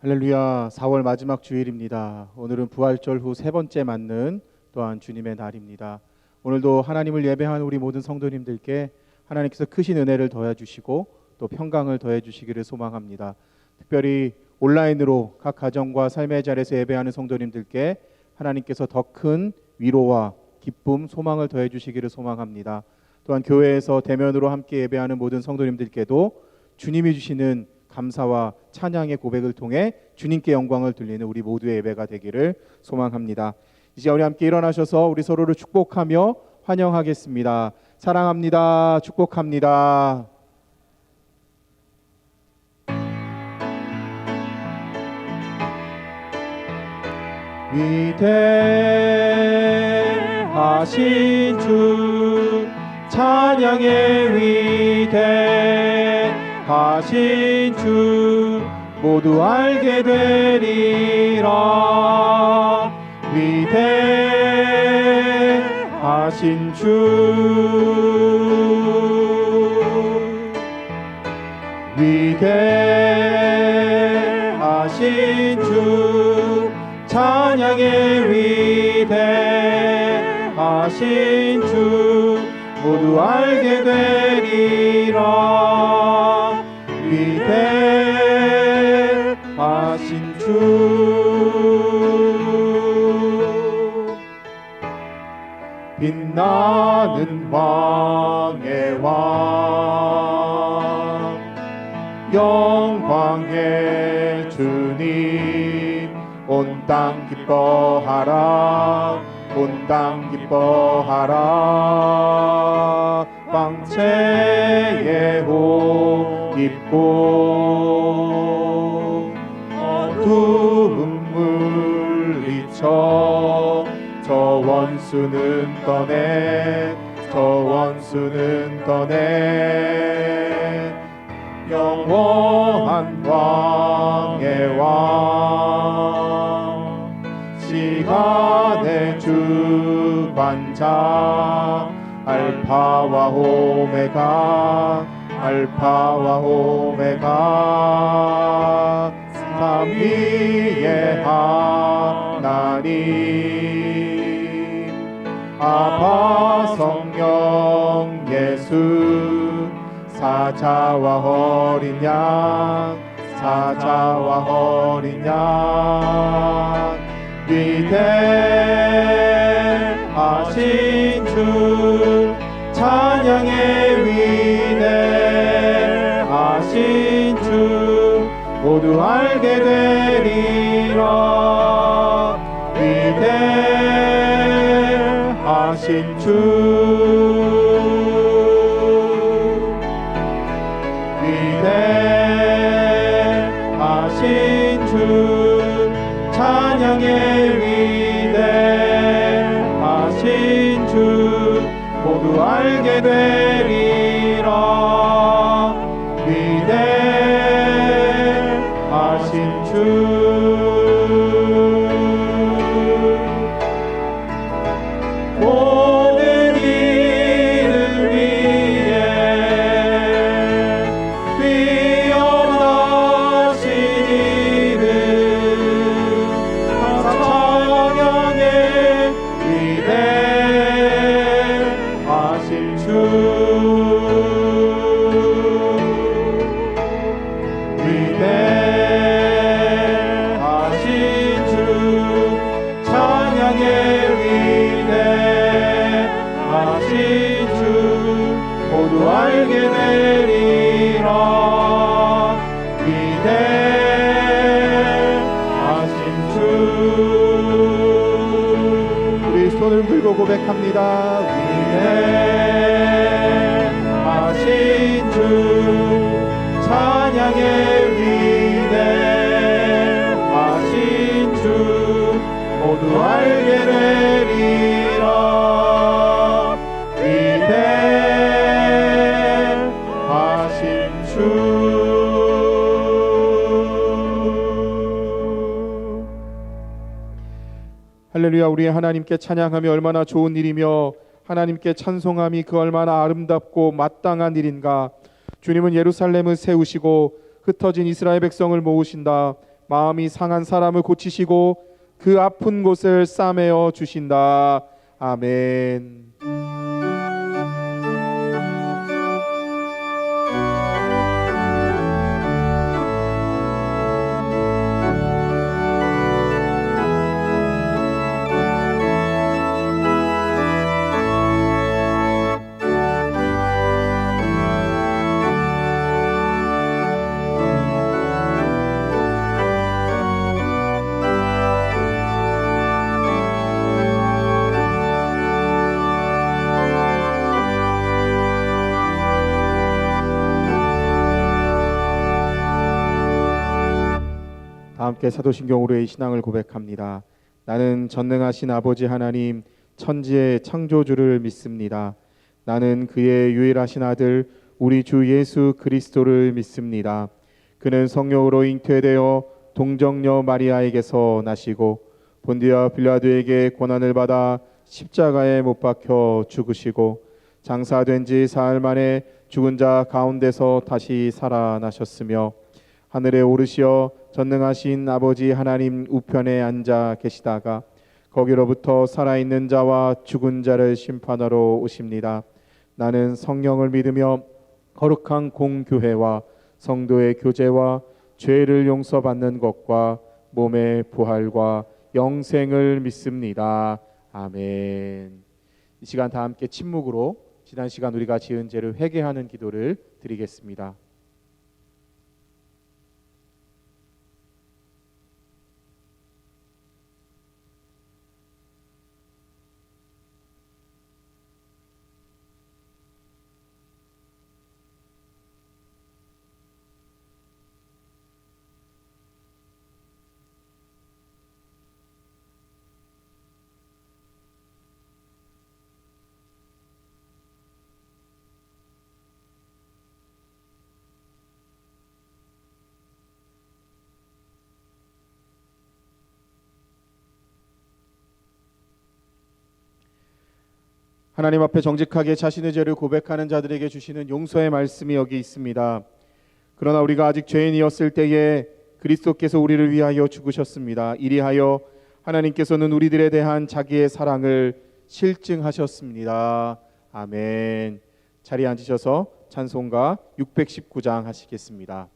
할렐루야. 4월 마지막 주일입니다. 오늘은 부활절 후 세 번째 맞는 또한 주님의 날입니다. 오늘도 하나님을 예배하는 우리 모든 성도님들께 하나님께서 크신 은혜를 더해 주시고 또 평강을 더해 주시기를 소망합니다. 특별히 온라인으로 각 가정과 삶의 자리에서 예배하는 성도님들께 하나님께서 더 큰 위로와 기쁨, 소망을 더해 주시기를 소망합니다. 또한 교회에서 대면으로 함께 예배하는 모든 성도님들께도 주님이 주시는 감사와 찬양의 고백을 통해 주님께 영광을 돌리는 우리 모두의 예배가 되기를 소망합니다. 이제 우리 함께 일어나셔서 우리 서로를 축복하며 환영하겠습니다. 사랑합니다. 축복합니다. 위대하신 주 찬양의 위대하신 주 모두 알게 되리라. 위대하신 주 위대하신 주 찬양의 위대하신 주 모두 알게 되리라. 위대하신 주 빛나는 왕의 왕 영광의 주님 온 땅 기뻐하라. 온 땅 기뻐하라. 광채의 옷 입고 어두움 물리쳐 저 원수는 떠내 저 원수는 떠내 영원한 왕의 왕 시간의 주관자 알파와 오메가 알파와 오메가 삼위의 하나님 아바 성령 예수 사자와 어린 양 사자와 어린 양 위대하신 주 찬양의 위대하신 주 모두 알게 되리라. 위대하신 주 위대하신 주 찬양의 위대하신 주 모두 알게 되리라. 위대하신 주 모든 이를 위해 뛰어나신 이름 찬양의 위대하신 주 위대하신 주 찬양의 위대하신 주 모두 알게 되리라. 위대하신 주 우리 손을 들고 고백합니다. 위대하신 주 찬양의 위대하신 주 모두 알게 되리라. 위대하신 주 할렐루야. 우리 하나님께 찬양하며 얼마나 좋은 일이며 하나님께 찬송함이 그 얼마나 아름답고 마땅한 일인가. 주님은 예루살렘을 세우시고 흩어진 이스라엘 백성을 모으신다. 마음이 상한 사람을 고치시고 그 아픈 곳을 싸매어 주신다. 아멘. 다 함께 사도신경으로의 신앙을 고백합니다. 나는 전능하신 아버지 하나님 천지의 창조주를 믿습니다. 나는 그의 유일하신 아들 우리 주 예수 그리스도를 믿습니다. 그는 성령으로 잉태되어 동정녀 마리아에게서 나시고 본디아 빌라도에게 고난을 받아 십자가에 못 박혀 죽으시고 장사된 지 사흘 만에 죽은 자 가운데서 다시 살아나셨으며 하늘에 오르시어 전능하신 아버지 하나님 우편에 앉아 계시다가 거기로부터 살아있는 자와 죽은 자를 심판하러 오십니다. 나는 성령을 믿으며 거룩한 공교회와 성도의 교제와 죄를 용서받는 것과 몸의 부활과 영생을 믿습니다. 아멘. 이 시간 다 함께 침묵으로 지난 시간 우리가 지은 죄를 회개하는 기도를 드리겠습니다. 하나님 앞에 정직하게 자신의 죄를 고백하는 자들에게 주시는 용서의 말씀이 여기 있습니다. 그러나 우리가 아직 죄인이었을 때에 그리스도께서 우리를 위하여 죽으셨습니다. 이리하여 하나님께서는 우리들에 대한 자기의 사랑을 실증하셨습니다. 아멘. 자리에 앉으셔서 찬송가 619장 하시겠습니다.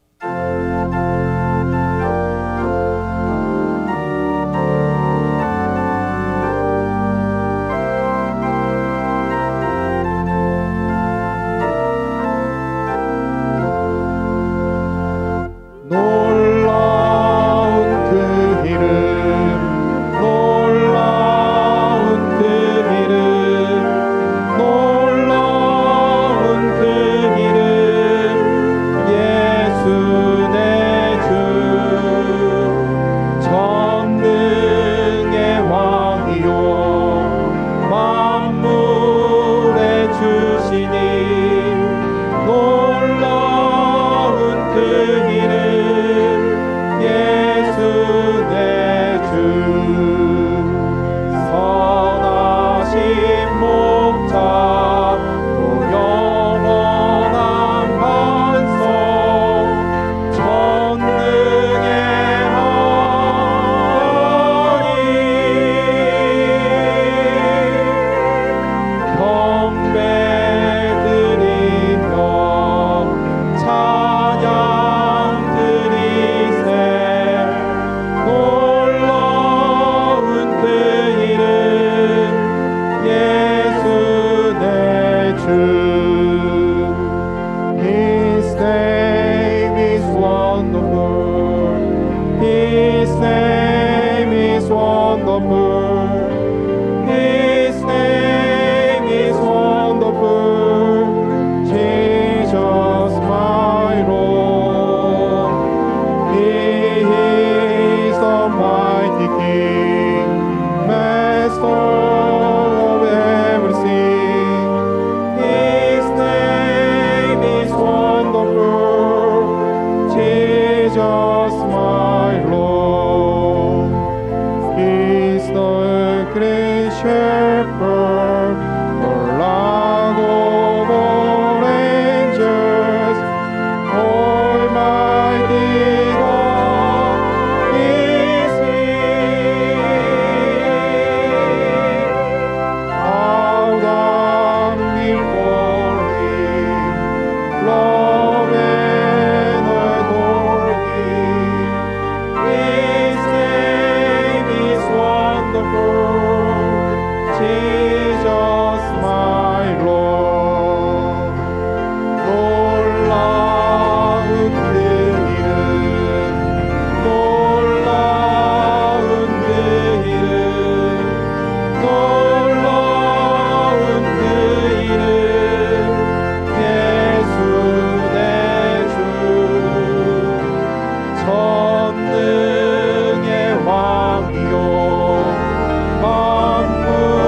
전능의 왕이요 만물의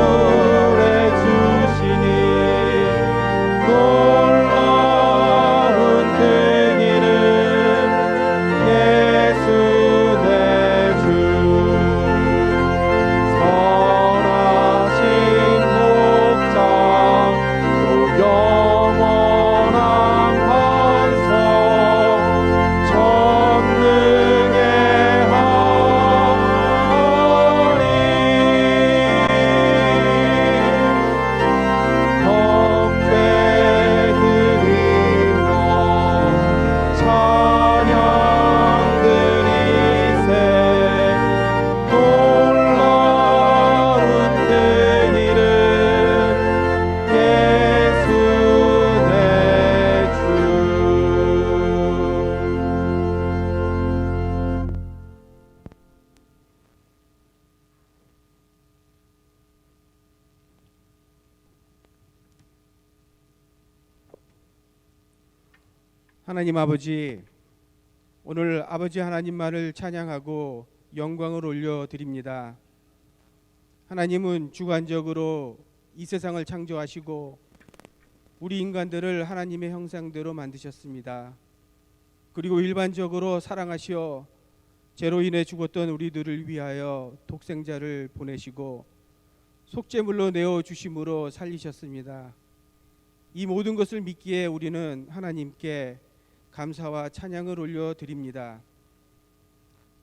주시니 놀라운 그 이름 예수 내 주 선하신 목자 또 영원한 반석 전능의 하나님 경배 드리며 찬양 드리세 놀라운 그 이름 예수 내 주. 하나님 아버지, 오늘 아버지 하나님만을 찬양하고 영광을 올려드립니다. 하나님은 주관적으로 이 세상을 창조하시고 우리 인간들을 하나님의 형상대로 만드셨습니다. 그리고 일반적으로 사랑하시어 죄로 인해 죽었던 우리들을 위하여 독생자를 보내시고 속죄물로 내어주심으로 살리셨습니다. 이 모든 것을 믿기에 우리는 하나님께 감사와 찬양을 올려드립니다.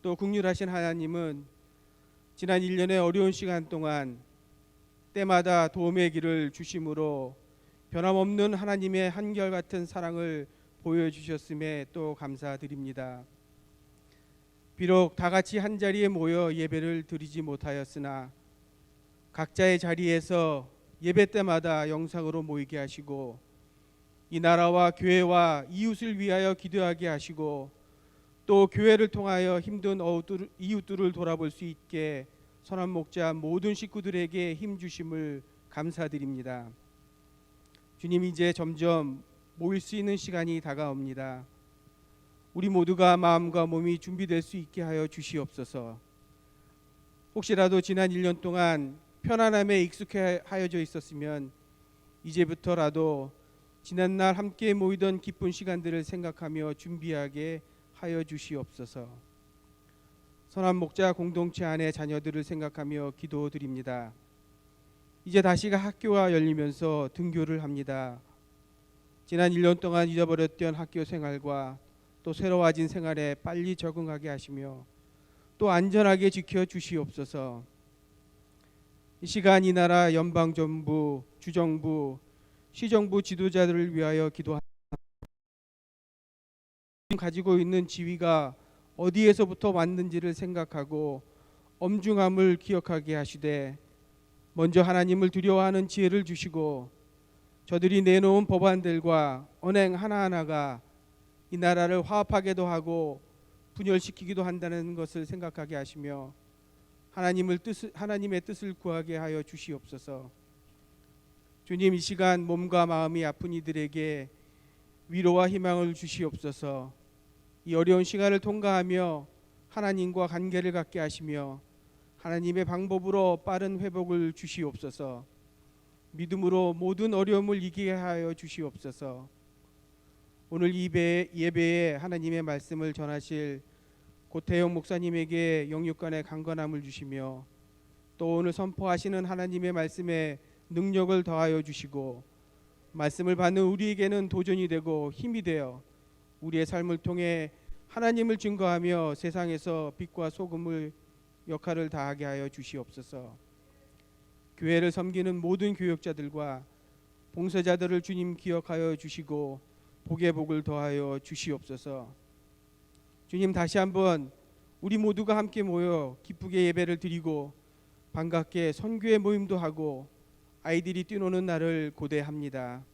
또 긍휼하신 하나님은 지난 1년의 어려운 시간 동안 때마다 도움의 길을 주심으로 변함없는 하나님의 한결같은 사랑을 보여주셨음에 또 감사드립니다. 비록 다 같이 한 자리에 모여 예배를 드리지 못하였으나 각자의 자리에서 예배 때마다 영상으로 모이게 하시고 이 나라와 교회와 이웃을 위하여 기도하게 하시고 또 교회를 통하여 힘든 이웃들을 돌아볼 수 있게 선한 목자 모든 식구들에게 힘 주심을 감사드립니다. 주님, 이제 점점 모일 수 있는 시간이 다가옵니다. 우리 모두가 마음과 몸이 준비될 수 있게 하여 주시옵소서. 혹시라도 지난 1년 동안 편안함에 익숙하여져 있었으면 이제부터라도 지난날 함께 모이던 기쁜 시간들을 생각하며 준비하게 하여 주시옵소서. 선한 목자 공동체 안의 자녀들을 생각하며 기도드립니다. 이제 다시가 학교가 열리면서 등교를 합니다. 지난 1년 동안 잊어버렸던 학교 생활과 또 새로워진 생활에 빨리 적응하게 하시며 또 안전하게 지켜주시옵소서. 이 시간 이 나라 연방정부, 주정부, 시정부 지도자들을 위하여 기도합니다. 가지고 있는 지위가 어디에서부터 왔는지를 생각하고 엄중함을 기억하게 하시되 먼저 하나님을 두려워하는 지혜를 주시고 저들이 내놓은 법안들과 언행 하나하나가 이 나라를 화합하게도 하고 분열시키기도 한다는 것을 생각하게 하시며 하나님의 뜻을 구하게 하여 주시옵소서. 주님, 이 시간 몸과 마음이 아픈 이들에게 위로와 희망을 주시옵소서. 이 어려운 시간을 통과하며 하나님과 관계를 갖게 하시며 하나님의 방법으로 빠른 회복을 주시옵소서. 믿음으로 모든 어려움을 이기게 하여 주시옵소서. 오늘 예배에 하나님의 말씀을 전하실 고태영 목사님에게 영육간의 강건함을 주시며 또 오늘 선포하시는 하나님의 말씀에 능력을 더하여 주시고 말씀을 받는 우리에게는 도전이 되고 힘이 되어 우리의 삶을 통해 하나님을 증거하며 세상에서 빛과 소금의 역할을 다하게 하여 주시옵소서. 교회를 섬기는 모든 교역자들과 봉사자들을 주님 기억하여 주시고 복의 복을 더하여 주시옵소서. 주님, 다시 한번 우리 모두가 함께 모여 기쁘게 예배를 드리고 반갑게 선교의 모임도 하고 아이들이 뛰노는 날을 고대합니다.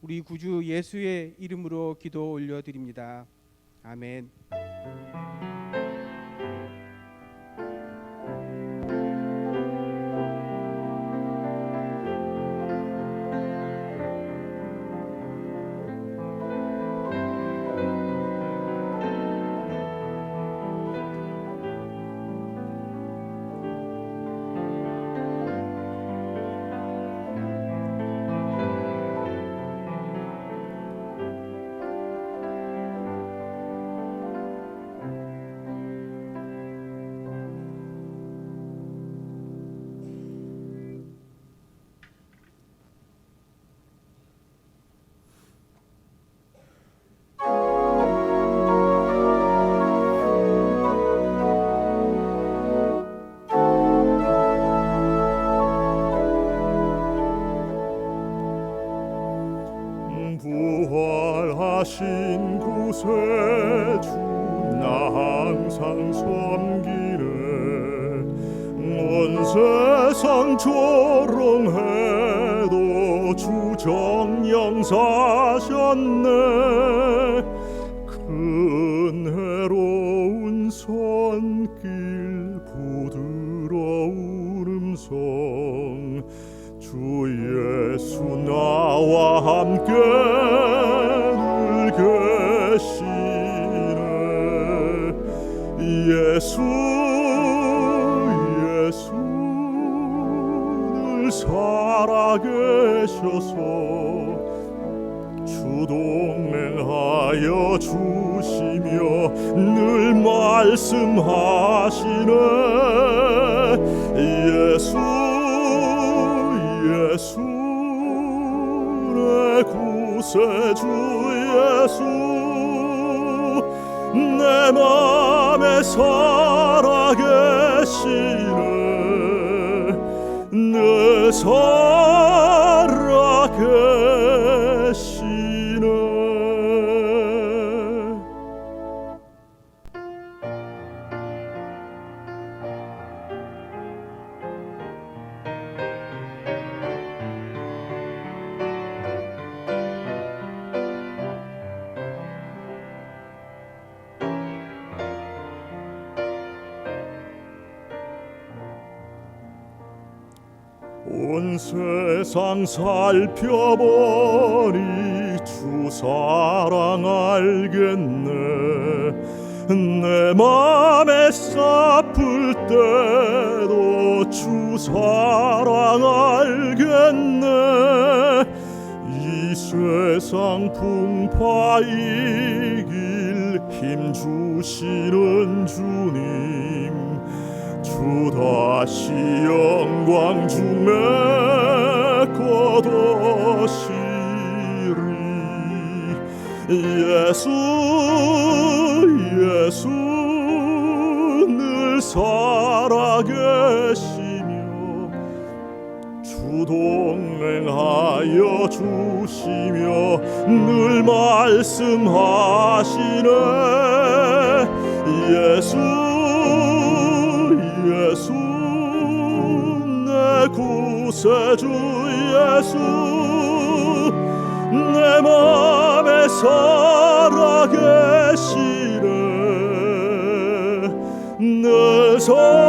우리 구주 예수의 이름으로 기도 올려드립니다. 아멘. 항상 섬기네. 온 세상 조롱해도 주 정령 사셨네. 은혜로운 손길 부드러운 음성 주 예수 나와 함께 늘 계시네. 예수 늘 살아계셔서 주 동행하여 주시며 늘 말씀하시네. 예수 내 구세주 예수 내 맘에 살아계시네. 늘 살아계시네. 온 세상 살펴보니 주 사랑 알겠네. 내 맘에 싹풀 때도 주 사랑 알겠네. 이 세상 풍파 이길 힘 주시는 주님 주 다시 영광 중에 거두시리. 예수 늘 살아계시며 주 동행하여 주시며 늘 말씀하시네. 예수 내 구세주 예수 내 맘에 살아계시네. 늘 살아계시네.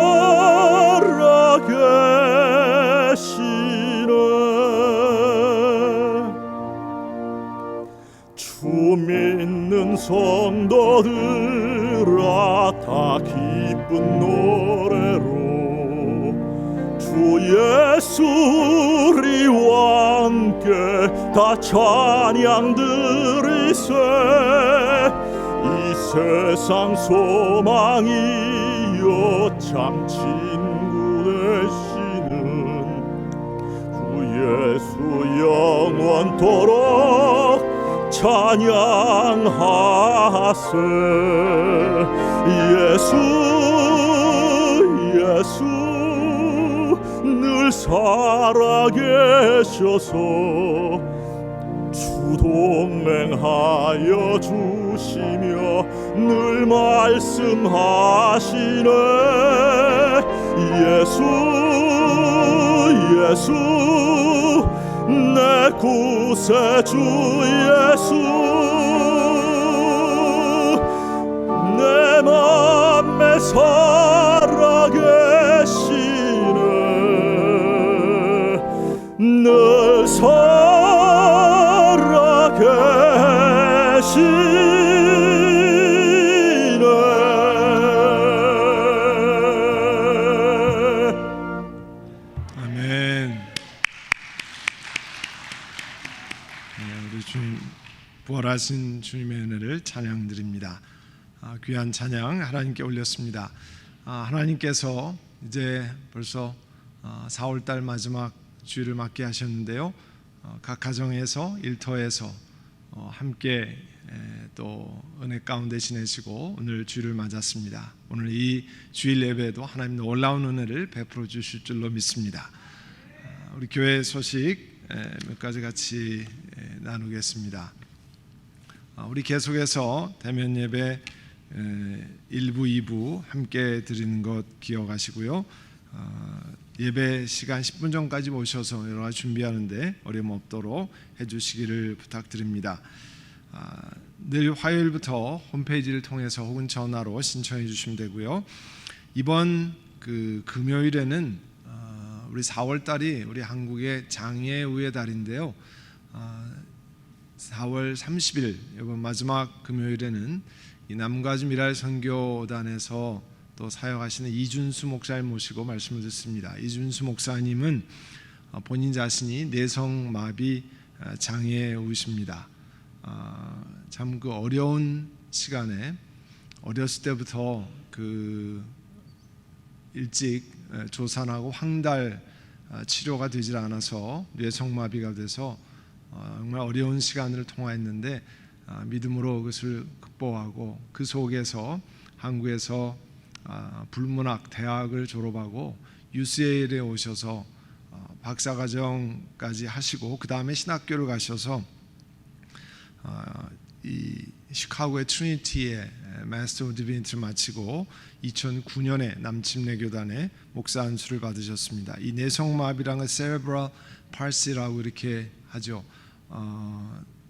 주 믿는 성도들아 다 기쁜 노래로 주 예수 우리와 함께 다 찬양 드리세. 이 세상 소망이여 참 친구 되시는 주 예수 영원토록 찬양하세. 예수 늘 살아계셔서 주 동행하여 주시며 늘 말씀하시네. 예수 내 구세주 예수 내 맘에 살아계시네. 늘 살아계시네. 아멘. 우리 주님 부활하신 주님의 은혜를 찬양드립니다. 귀한 찬양 하나님께 올렸습니다. 하나님께서 이제 벌써 4월달 마지막 주일을 맞게 하셨는데요. 각 가정에서 일터에서 함께 또 은혜 가운데 지내시고 오늘 주일을 맞았습니다. 오늘 이 주일 예배에도 하나님 놀라운 은혜를 베풀어 주실 줄로 믿습니다. 우리 교회 소식 몇 가지 같이 나누겠습니다. 우리 계속해서 대면 예배 1부, 2부 함께 드리는 것 기억하시고요. 예배 시간 10분 전까지 모셔서 여러 가지 준비하는데 어려움 없도록 해주시기를 부탁드립니다. 내일 화요일부터 홈페이지를 통해서 혹은 전화로 신청해 주시면 되고요. 이번 금요일에는 우리 4월 달이 우리 한국의 장애우의 달인데요. 4월 30일 이번 마지막 금요일에는 이 남가주 미랄 선교단에서 또 사역하시는 이준수 목사님 모시고 말씀을 듣습니다. 이준수 목사님은 본인 자신이 내성마비 장애우십니다. 참 그 어려운 시간에 어렸을 때부터 일찍 조산하고 황달 치료가 되질 않아서 뇌성마비가 돼서 정말 어려운 시간을 통화했는데 믿음으로 그것을 극복하고 그 속에서 한국에서 불문학 대학을 졸업하고 UCLA에 오셔서 박사과정까지 하시고 그 다음에 신학교를 가셔서 이 시카고의 트리니티의 마스터 오브 디비니티를 마치고 2009년에 남침례교단의 목사 안수를 받으셨습니다. 이 뇌성마비라는 건 세레브럴 팔시라고 이렇게 하죠.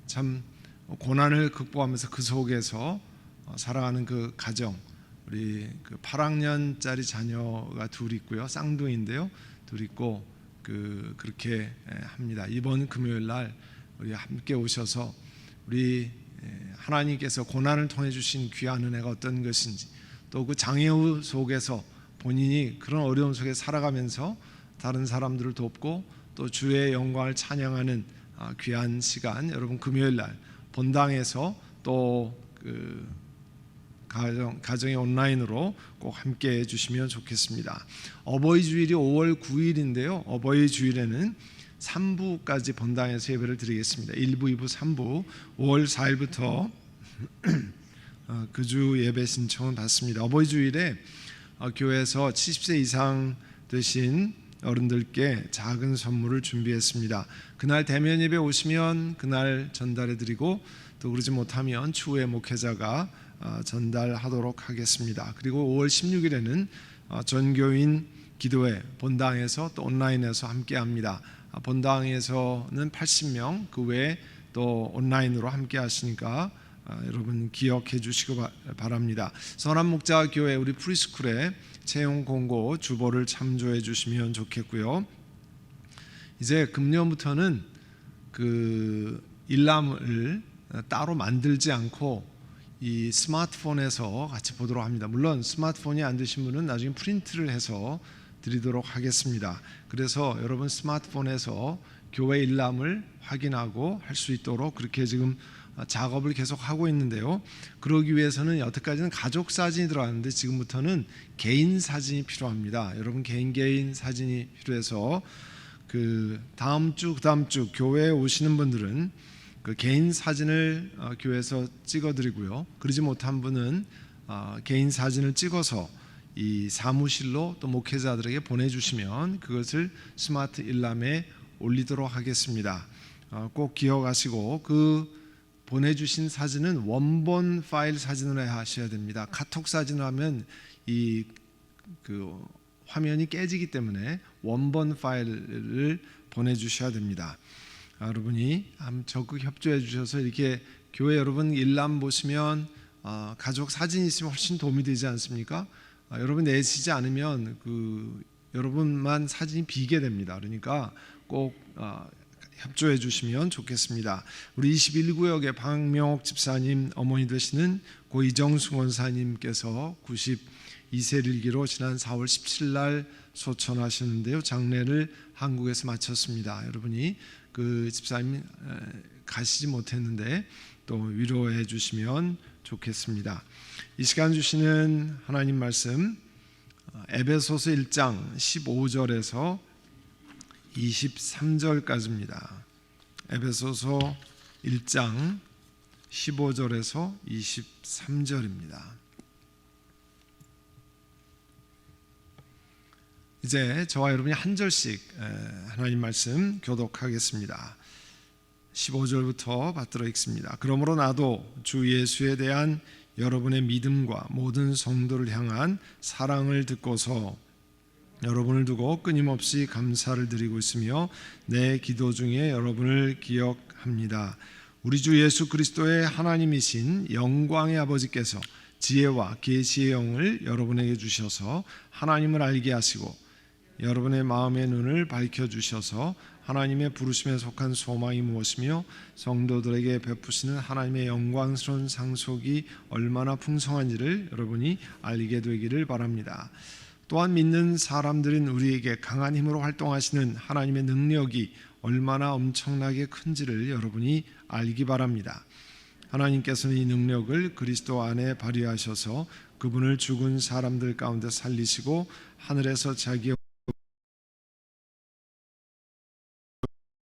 참 고난을 극복하면서 그 속에서 살아가는 그 가정, 우리 8학년짜리 자녀가 둘 있고요, 쌍둥이인데요, 둘 있고 그렇게 합니다. 이번 금요일 날 우리 함께 오셔서 우리 하나님께서 고난을 통해 주신 귀한 은혜가 어떤 것인지, 또 그 장애우 속에서 본인이 그런 어려움 속에 살아가면서 다른 사람들을 돕고 또 주의 영광을 찬양하는 귀한 시간, 여러분 금요일 날 본당에서 또 가정의 온라인으로 꼭 함께 해주시면 좋겠습니다. 어버이 주일이 5월 9일인데요. 어버이 주일에는 3부까지 본당에서 예배를 드리겠습니다. 1부, 2부, 3부 5월 4일부터 그 주 예배 신청은 받습니다. 어버이 주일에 교회에서 70세 이상 되신 어른들께 작은 선물을 준비했습니다. 그날 대면 예배 오시면 그날 전달해 드리고 또 그러지 못하면 추후에 목회자가 전달하도록 하겠습니다. 그리고 5월 16일에는 전교인 기도회 본당에서 또 온라인에서 함께 합니다. 본당에서는 80명, 그 외에 또 온라인으로 함께 하시니까 여러분 기억해 주시기 바랍니다. 선한목자교회 우리 프리스쿨에 채용 공고 주보를 참조해 주시면 좋겠고요. 이제 금년부터는 그 일람을 따로 만들지 않고 이 스마트폰에서 같이 보도록 합니다. 물론 스마트폰이 안 되신 분은 나중에 프린트를 해서 드리도록 하겠습니다. 그래서 여러분 스마트폰에서 교회 일람을 확인하고 할 수 있도록 그렇게 지금 작업을 계속 하고 있는데요. 그러기 위해서는 여태까지는 가족 사진이 들어갔는데 지금부터는 개인 사진이 필요합니다. 여러분 개인 사진이 필요해서 그 다음 주 교회에 오시는 분들은 그 개인 사진을 교회에서 찍어드리고요. 그러지 못한 분은 개인 사진을 찍어서 이 사무실로 또 목회자들에게 보내주시면 그것을 스마트 일람에 올리도록 하겠습니다. 꼭 기억하시고 그 보내주신 사진은 원본 파일 사진으로 하셔야 됩니다. 카톡 사진을 하면 이 그 화면이 깨지기 때문에 원본 파일을 보내주셔야 됩니다. 여러분이 적극 협조해 주셔서 이렇게 교회 여러분 일람 보시면 가족 사진 있으면 훨씬 도움이 되지 않습니까? 여러분 내시지 않으면 그 여러분만 사진이 비게 됩니다. 그러니까 꼭 협조해 주시면 좋겠습니다. 우리 21구역의 박명옥 집사님 어머니 되시는 고 이정수 원사님께서 92세를 일기로 지난 4월 17일 날 소천하셨는데요. 장례를 한국에서 마쳤습니다. 여러분이 그 집사님 가시지 못했는데 또 위로해 주시면 좋겠습니다. 이 시간 주시는 하나님 말씀 에베소서 1장 15절에서 23절까지입니다. 에베소서 1장 15절에서 23절입니다. 이제 저와 여러분이 한 절씩 하나님 말씀 교독하겠습니다. 15절부터 받들어 읽습니다. 그러므로 나도 주 예수에 대한 여러분의 믿음과 모든 성도를 향한 사랑을 듣고서 여러분을 두고 끊임없이 감사를 드리고 있으며 내 기도 중에 여러분을 기억합니다. 우리 주 예수 그리스도의 하나님이신 영광의 아버지께서 지혜와 계시의 영을 여러분에게 주셔서 하나님을 알게 하시고 여러분의 마음의 눈을 밝혀주셔서 하나님의 부르심에 속한 소망이 무엇이며 성도들에게 베푸시는 하나님의 영광스러운 상속이 얼마나 풍성한지를 여러분이 알게 되기를 바랍니다. 또한 믿는 사람들인 우리에게 강한 힘으로 활동하시는 하나님의 능력이 얼마나 엄청나게 큰지를 여러분이 알기 바랍니다. 하나님께서는 이 능력을 그리스도 안에 발휘하셔서 그분을 죽은 사람들 가운데 살리시고 하늘에서 자기의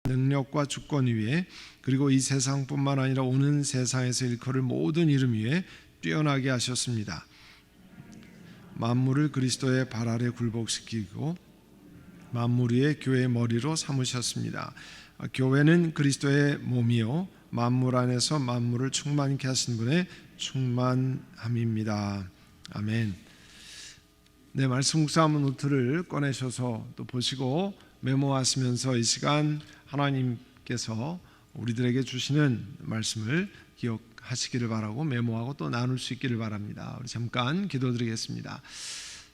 능력과 주권 위에 그리고 이 세상뿐만 아니라 오는 세상에서 일컬을 모든 이름 위에 뛰어나게 하셨습니다. 만물을 그리스도의 발 아래 굴복시키고 만물 위에 교회의 머리로 삼으셨습니다. 교회는 그리스도의 몸이요 만물 안에서 만물을 충만케 하신 분의 충만함입니다. 아멘. 네, 말씀 묵상하면 노트를 꺼내셔서 또 보시고 메모하시면서 이 시간 하나님께서 우리들에게 주시는 말씀을 기억하시기를 바라고 메모하고 또 나눌 수 있기를 바랍니다. 우리 잠깐 기도드리겠습니다.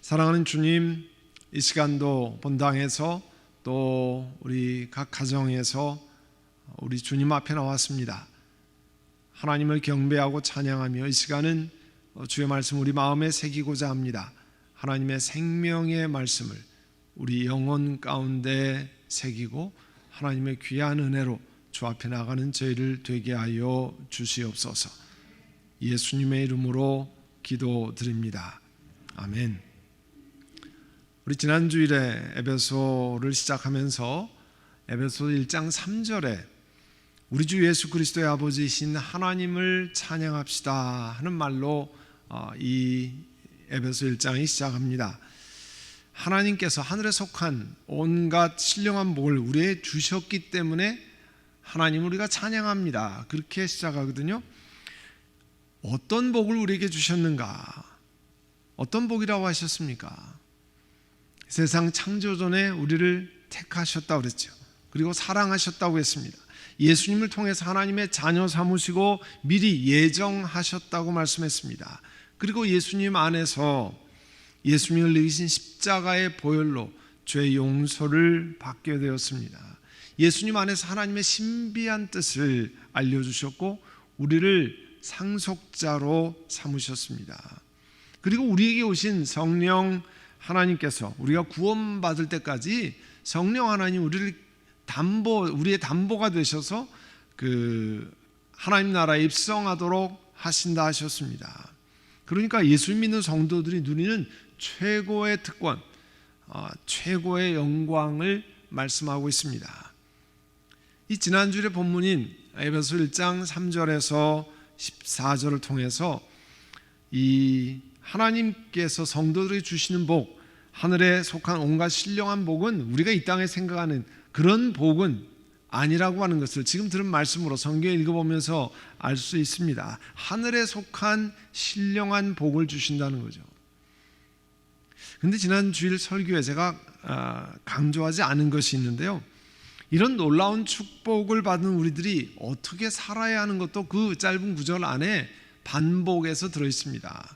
사랑하는 주님, 이 시간도 본당에서 또 우리 각 가정에서 우리 주님 앞에 나왔습니다. 하나님을 경배하고 찬양하며 이 시간은 주의 말씀 우리 마음에 새기고자 합니다. 하나님의 생명의 말씀을 우리 영혼 가운데 새기고 하나님의 귀한 은혜로 주 앞에 나가는 저희를 되게 하여 주시옵소서. 예수님의 이름으로 기도드립니다. 아멘. 우리 지난 주일에 에베소를 시작하면서 에베소 1장 3절에 우리 주 예수 그리스도의 아버지이신 하나님을 찬양합시다 하는 말로 이 에베소 1장이 시작합니다. 하나님께서 하늘에 속한 온갖 신령한 복을 우리에게 주셨기 때문에 하나님을 우리가 찬양합니다. 그렇게 시작하거든요. 어떤 복을 우리에게 주셨는가? 어떤 복이라고 하셨습니까? 세상 창조 전에 우리를 택하셨다고 그랬죠. 그리고 사랑하셨다고 했습니다. 예수님을 통해서 하나님의 자녀 삼으시고 미리 예정하셨다고 말씀했습니다. 그리고 예수님 안에서 예수님을 이기신 십자가의 보혈로 죄 용서를 받게 되었습니다. 예수님 안에서 하나님의 신비한 뜻을 알려주셨고 우리를 상속자로 삼으셨습니다. 그리고 우리에게 오신 성령 하나님께서 우리가 구원받을 때까지 성령 하나님 우리의 담보가 되셔서 그 하나님 나라에 입성하도록 하신다 하셨습니다. 그러니까 예수님 믿는 성도들이 누리는 최고의 특권, 최고의 영광을 말씀하고 있습니다. 이 지난주의 본문인 에베소 1장 3절에서 14절을 통해서 이 하나님께서 성도들이 주시는 복, 하늘에 속한 온갖 신령한 복은 우리가 이 땅에 생각하는 그런 복은 아니라고 하는 것을 지금 들은 말씀으로 성경 읽어보면서 알 수 있습니다. 하늘에 속한 신령한 복을 주신다는 거죠. 그런데 지난 주일 설교에 제가 강조하지 않은 것이 있는데요. 이런 놀라운 축복을 받은 우리들이 어떻게 살아야 하는 것도 그 짧은 구절 안에 반복해서 들어있습니다.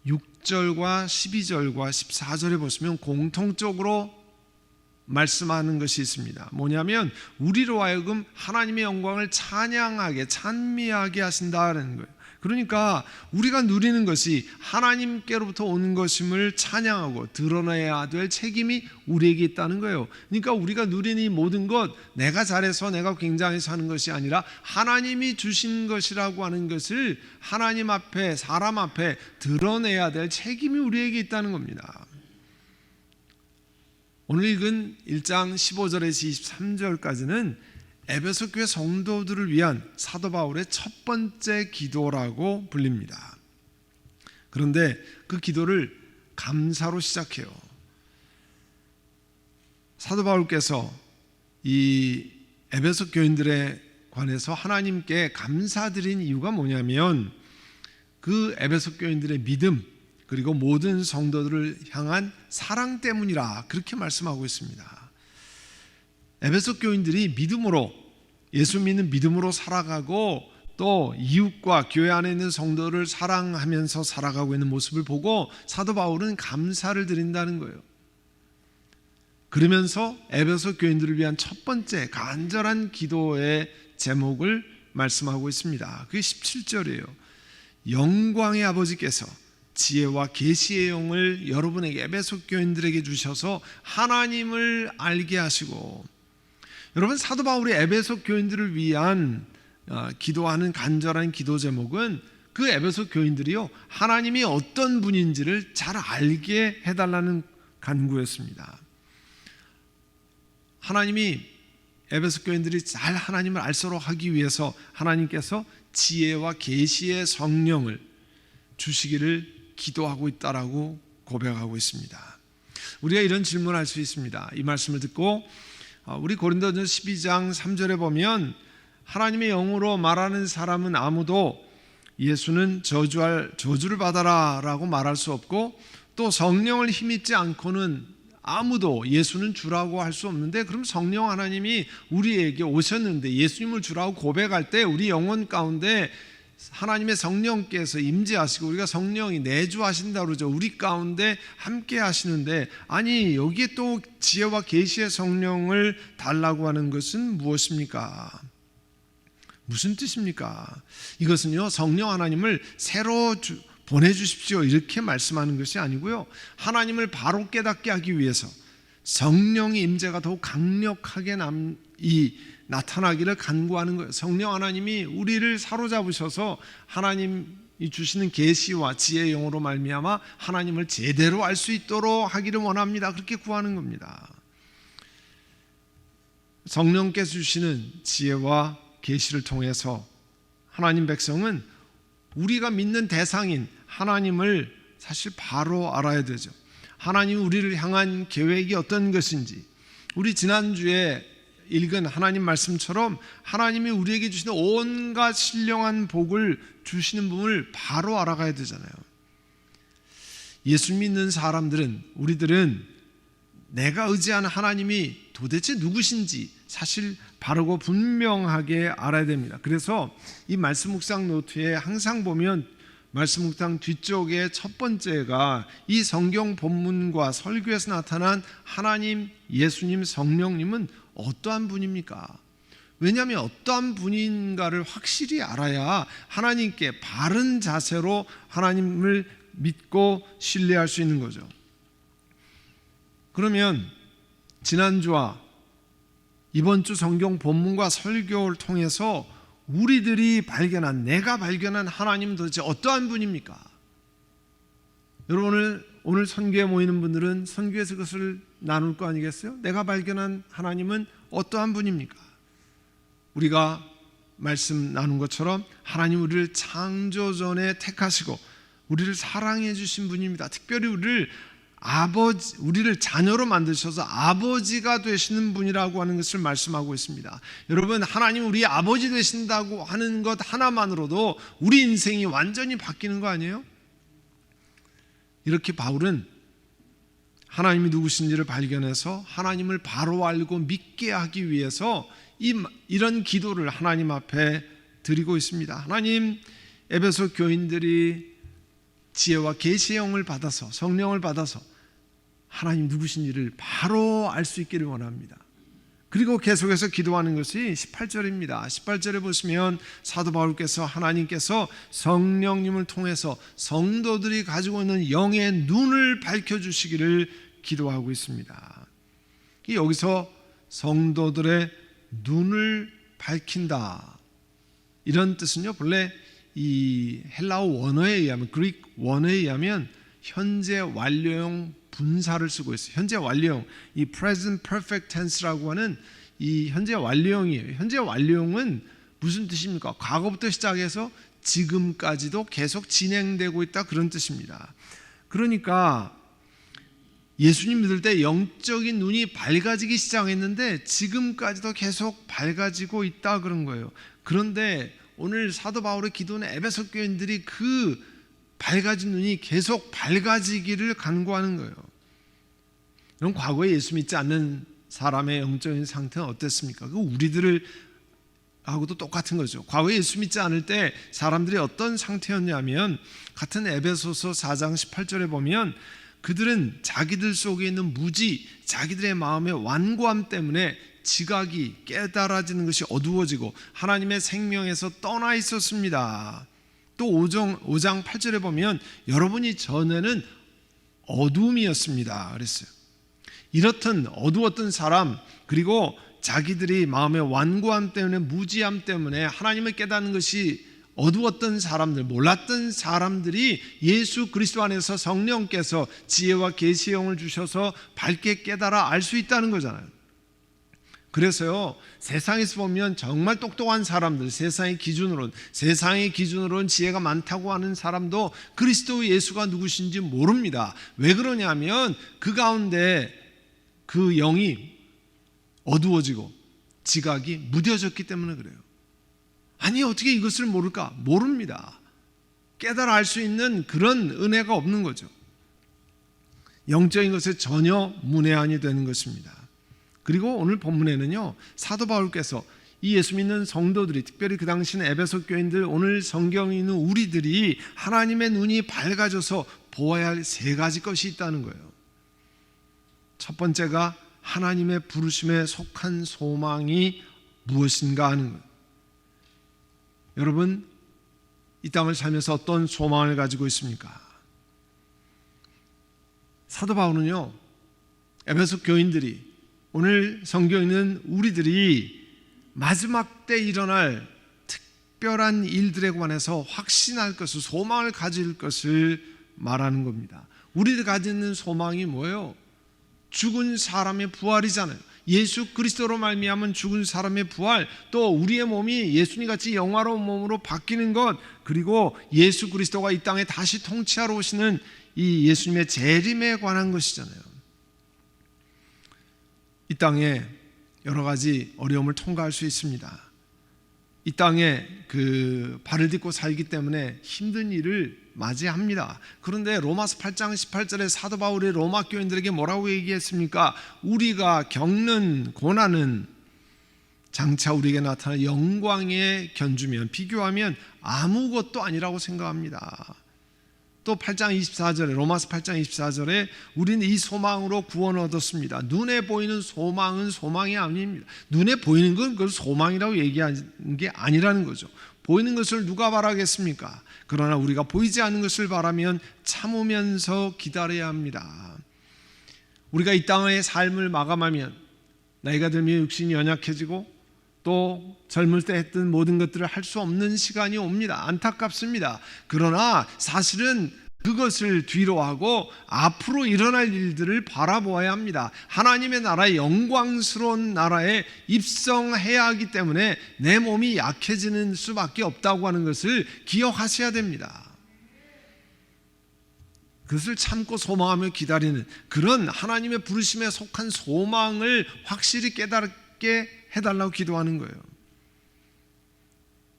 6절과 12절과 14절에 보시면 공통적으로 말씀하는 것이 있습니다. 뭐냐면 우리로 하여금 하나님의 영광을 찬양하게 찬미하게 하신다는 거예요. 그러니까 우리가 누리는 것이 하나님께로부터 온 것임을 찬양하고 드러내야 될 책임이 우리에게 있다는 거예요. 그러니까 우리가 누리는 이 모든 것 내가 잘해서 내가 굉장해서 하는 것이 아니라 하나님이 주신 것이라고 하는 것을 하나님 앞에 사람 앞에 드러내야 될 책임이 우리에게 있다는 겁니다. 오늘 읽은 1장 15절에서 23절까지는 에베소 교회 성도들을 위한 사도 바울의 첫 번째 기도라고 불립니다. 그런데 그 기도를 감사로 시작해요. 사도 바울께서 이 에베소 교인들에 관해서 하나님께 감사드린 이유가 뭐냐면 그 에베소 교인들의 믿음 그리고 모든 성도들을 향한 사랑 때문이라 그렇게 말씀하고 있습니다. 에베소 교인들이 믿음으로 예수 믿는 믿음으로 살아가고 또 이웃과 교회 안에 있는 성도를 사랑하면서 살아가고 있는 모습을 보고 사도 바울은 감사를 드린다는 거예요. 그러면서 에베소 교인들을 위한 첫 번째 간절한 기도의 제목을 말씀하고 있습니다. 그게 17절이에요. 영광의 아버지께서 지혜와 계시의 영을 여러분에게 에베소 교인들에게 주셔서 하나님을 알게 하시고, 여러분 사도 바울이 에베소 교인들을 위한 기도하는 간절한 기도 제목은 그 에베소 교인들이요 하나님이 어떤 분인지를 잘 알게 해달라는 간구였습니다. 하나님이 에베소 교인들이 잘 하나님을 알도록 하기 위해서 하나님께서 지혜와 계시의 성령을 주시기를 기도하고 있다라고 고백하고 있습니다. 우리가 이런 질문을 할 수 있습니다. 이 말씀을 듣고 우리 고린도전서 12장 3절에 보면 하나님의 영으로 말하는 사람은 아무도 예수는 저주를 받아라 라고 말할 수 없고, 또 성령을 힘입지 않고는 아무도 예수는 주라고 할 수 없는데, 그럼 성령 하나님이 우리에게 오셨는데 예수님을 주라고 고백할 때 우리 영혼 가운데 하나님의 성령께서 임재하시고 우리가 성령이 내주하신다고 그러죠. 우리 가운데 함께 하시는데, 아니 여기에 또 지혜와 계시의 성령을 달라고 하는 것은 무엇입니까? 무슨 뜻입니까? 이것은요 성령 하나님을 새로 보내주십시오 이렇게 말씀하는 것이 아니고요, 하나님을 바로 깨닫게 하기 위해서 성령의 임재가 더욱 강력하게 나타나기를 간구하는 거예요. 성령 하나님이 우리를 사로잡으셔서 하나님이 주시는 계시와 지혜의 영으로 말미암아 하나님을 제대로 알 수 있도록 하기를 원합니다. 그렇게 구하는 겁니다. 성령께서 주시는 지혜와 계시를 통해서 하나님 백성은 우리가 믿는 대상인 하나님을 사실 바로 알아야 되죠. 하나님이 우리를 향한 계획이 어떤 것인지, 우리 지난주에 읽은 하나님 말씀처럼 하나님이 우리에게 주시는 온갖 신령한 복을 주시는 분을 바로 알아가야 되잖아요. 예수 믿는 사람들은, 우리들은 내가 의지하는 하나님이 도대체 누구신지 사실 바르고 분명하게 알아야 됩니다. 그래서 이 말씀 묵상 노트에 항상 보면 말씀 묵상 뒤쪽에 첫 번째가 이 성경 본문과 설교에서 나타난 하나님, 예수님, 성령님은 어떠한 분입니까? 왜냐하면 어떠한 분인가를 확실히 알아야 하나님께 바른 자세로 하나님을 믿고 신뢰할 수 있는 거죠. 그러면 지난주와 이번 주 성경 본문과 설교를 통해서 우리들이 발견한, 내가 발견한 하나님은 도대체 어떠한 분입니까? 여러분 오늘 선교에 모이는 분들은 선교에서 그것을 나눌 거 아니겠어요? 내가 발견한 하나님은 어떠한 분입니까? 우리가 말씀 나눈 것처럼 하나님 우리를 창조전에 택하시고 우리를 사랑해 주신 분입니다. 특별히 우리를 자녀로 만드셔서 아버지가 되시는 분이라고 하는 것을 말씀하고 있습니다. 여러분 하나님 우리 아버지 되신다고 하는 것 하나만으로도 우리 인생이 완전히 바뀌는 거 아니에요? 이렇게 바울은 하나님이 누구신지를 발견해서 하나님을 바로 알고 믿게 하기 위해서 이런 기도를 하나님 앞에 드리고 있습니다. 하나님, 에베소 교인들이 지혜와 계시의 영을 받아서, 성령을 받아서 하나님 누구신지를 바로 알 수 있기를 원합니다. 그리고 계속해서 기도하는 것이 18절입니다. 18절에 보시면 사도 바울께서 하나님께서 성령님을 통해서 성도들이 가지고 있는 영의 눈을 밝혀주시기를 기도하고 있습니다. 여기서 성도들의 눈을 밝힌다, 이런 뜻은요 본래 이 헬라어 원어에 의하면, 그릭 원어에 의하면 현재 완료형 분사를 쓰고 있어요. 현재 완료형, 이 present perfect tense라고 하는 이 현재 완료형이에요. 현재 완료형은 무슨 뜻입니까? 과거부터 시작해서 지금까지도 계속 진행되고 있다, 그런 뜻입니다. 그러니까 예수님 믿을 때 영적인 눈이 밝아지기 시작했는데 지금까지도 계속 밝아지고 있다, 그런 거예요. 그런데 오늘 사도 바울의 기도는 에베소 교인들이 그 밝아진 눈이 계속 밝아지기를 간구하는 거예요. 그럼 과거에 예수 믿지 않는 사람의 영적인 상태는 어땠습니까? 그 우리들을 하고도 똑같은 거죠. 과거에 예수 믿지 않을 때 사람들이 어떤 상태였냐면, 같은 에베소서 4장 18절에 보면 그들은 자기들 속에 있는 무지, 자기들의 마음의 완고함 때문에 지각이 깨달아지는 것이 어두워지고 하나님의 생명에서 떠나 있었습니다. 또 5장 8절에 보면 여러분이 전에는 어두움이었습니다 그랬어요. 이렇던 어두웠던 사람, 그리고 자기들이 마음의 완고함 때문에, 무지함 때문에 하나님을 깨닫는 것이 어두웠던 사람들, 몰랐던 사람들이 예수 그리스도 안에서 성령께서 지혜와 계시의 영을 주셔서 밝게 깨달아 알 수 있다는 거잖아요. 그래서요, 세상에서 보면 정말 똑똑한 사람들, 세상의 기준으로는 지혜가 많다고 하는 사람도 그리스도 예수가 누구신지 모릅니다. 왜 그러냐면 그 가운데 그 영이 어두워지고 지각이 무뎌졌기 때문에 그래요. 아니, 어떻게 이것을 모를까? 모릅니다. 깨달아 알 수 있는 그런 은혜가 없는 거죠. 영적인 것에 전혀 문외한이 되는 것입니다. 그리고 오늘 본문에는요, 사도 바울께서 이 예수 믿는 성도들이, 특별히 그 당시는 에베소 교인들, 오늘 성경에 있는 우리들이 하나님의 눈이 밝아져서 보아야 할 세 가지 것이 있다는 거예요. 첫 번째가 하나님의 부르심에 속한 소망이 무엇인가 하는 거예요. 여러분, 이 땅을 살면서 어떤 소망을 가지고 있습니까? 사도 바울은요, 에베소 교인들이, 오늘 성경에 있는 우리들이 마지막 때 일어날 특별한 일들에 관해서 확신할 것을, 소망을 가질 것을 말하는 겁니다. 우리들 가지는 소망이 뭐예요? 죽은 사람의 부활이잖아요. 예수 그리스도로 말미암은 죽은 사람의 부활, 또 우리의 몸이 예수님 같이 영화로운 몸으로 바뀌는 것, 그리고 예수 그리스도가 이 땅에 다시 통치하러 오시는 이 예수님의 재림에 관한 것이잖아요. 이 땅에 여러 가지 어려움을 통과할 수 있습니다. 이 땅에 발을 딛고 살기 때문에 힘든 일을 맞이합니다. 그런데 로마서 8장 18절에 사도 바울이 로마 교인들에게 뭐라고 얘기했습니까? 우리가 겪는 고난은 장차 우리에게 나타날 영광에 견주면, 비교하면 아무것도 아니라고 생각합니다. 또 8장 24절에, 로마서 8장 24절에 우리는 이 소망으로 구원을 얻었습니다. 눈에 보이는 소망은 소망이 아닙니다. 눈에 보이는 건 그걸 소망이라고 얘기하는 게 아니라는 거죠. 보이는 것을 누가 바라겠습니까? 그러나 우리가 보이지 않는 것을 바라면 참으면서 기다려야 합니다. 우리가 이 땅의 삶을 마감하면 나이가 들면 육신이 연약해지고 또 젊을 때 했던 모든 것들을 할 수 없는 시간이 옵니다. 안타깝습니다. 그러나 사실은 그것을 뒤로 하고 앞으로 일어날 일들을 바라보아야 합니다. 하나님의 나라의 영광스러운 나라에 입성해야 하기 때문에 내 몸이 약해지는 수밖에 없다고 하는 것을 기억하셔야 됩니다. 그것을 참고 소망하며 기다리는 그런 하나님의 부르심에 속한 소망을 확실히 깨닫게 해달라고 기도하는 거예요.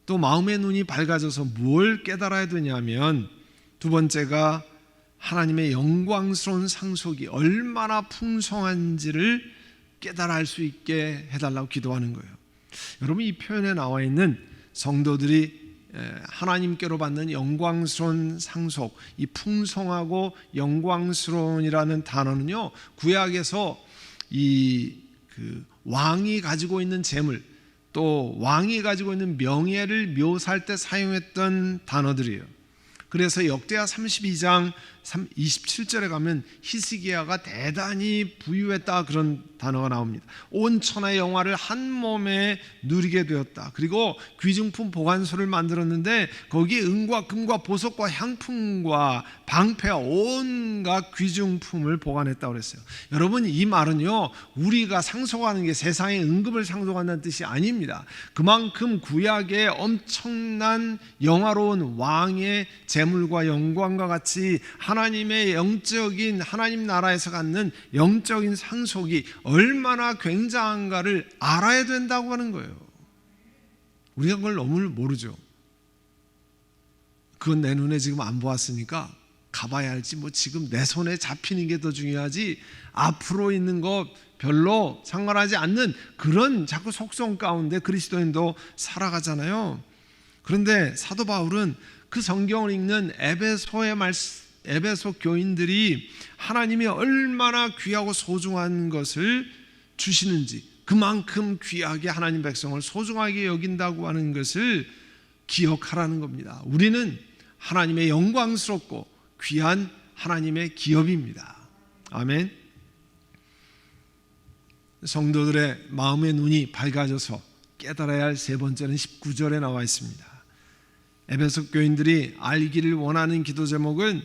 또 마음의 눈이 밝아져서 뭘 깨달아야 되냐면, 두 번째가 하나님의 영광스러운 상속이 얼마나 풍성한지를 깨달아 알 수 있게 해달라고 기도하는 거예요. 여러분, 이 표현에 나와 있는 성도들이 하나님께로 받는 영광스러운 상속, 이 풍성하고 영광스러운이라는 단어는요, 구약에서 왕이 가지고 있는 재물, 또 왕이 가지고 있는 명예를 묘사할 때 사용했던 단어들이에요. 그래서 역대하 32장 27절에 가면 히스기야가 대단히 부유했다, 그런 단어가 나옵니다. 온 천하의 영화를 한 몸에 누리게 되었다. 그리고 귀중품 보관소를 만들었는데 거기에 은과 금과 보석과 향품과 방패와 온갖 귀중품을 보관했다고 그랬어요. 여러분, 이 말은요, 우리가 상속하는 게 세상의 은금을 상속한다는 뜻이 아닙니다. 그만큼 구약의 엄청난 영화로운 왕의 재물과 영광과 같이 하나님의 영적인, 하나님 나라에서 갖는 영적인 상속이 얼마나 굉장한가를 알아야 된다고 하는 거예요. 우리가 그걸 너무 모르죠. 그건 내 눈에 지금 안 보았으니까 가봐야 할지, 뭐 지금 내 손에 잡히는 게 더 중요하지 앞으로 있는 거 별로 상관하지 않는 그런 자꾸 속성 가운데 그리스도인도 살아가잖아요. 그런데 사도 바울은 그 성경을 읽는 에베소 교인들이 하나님이 얼마나 귀하고 소중한 것을 주시는지, 그만큼 귀하게 하나님 백성을 소중하게 여긴다고 하는 것을 기억하라는 겁니다. 우리는 하나님의 영광스럽고 귀한 하나님의 기업입니다. 아멘. 성도들의 마음의 눈이 밝아져서 깨달아야 할 세 번째는 19절에 나와 있습니다. 에베소 교인들이 알기를 원하는 기도 제목은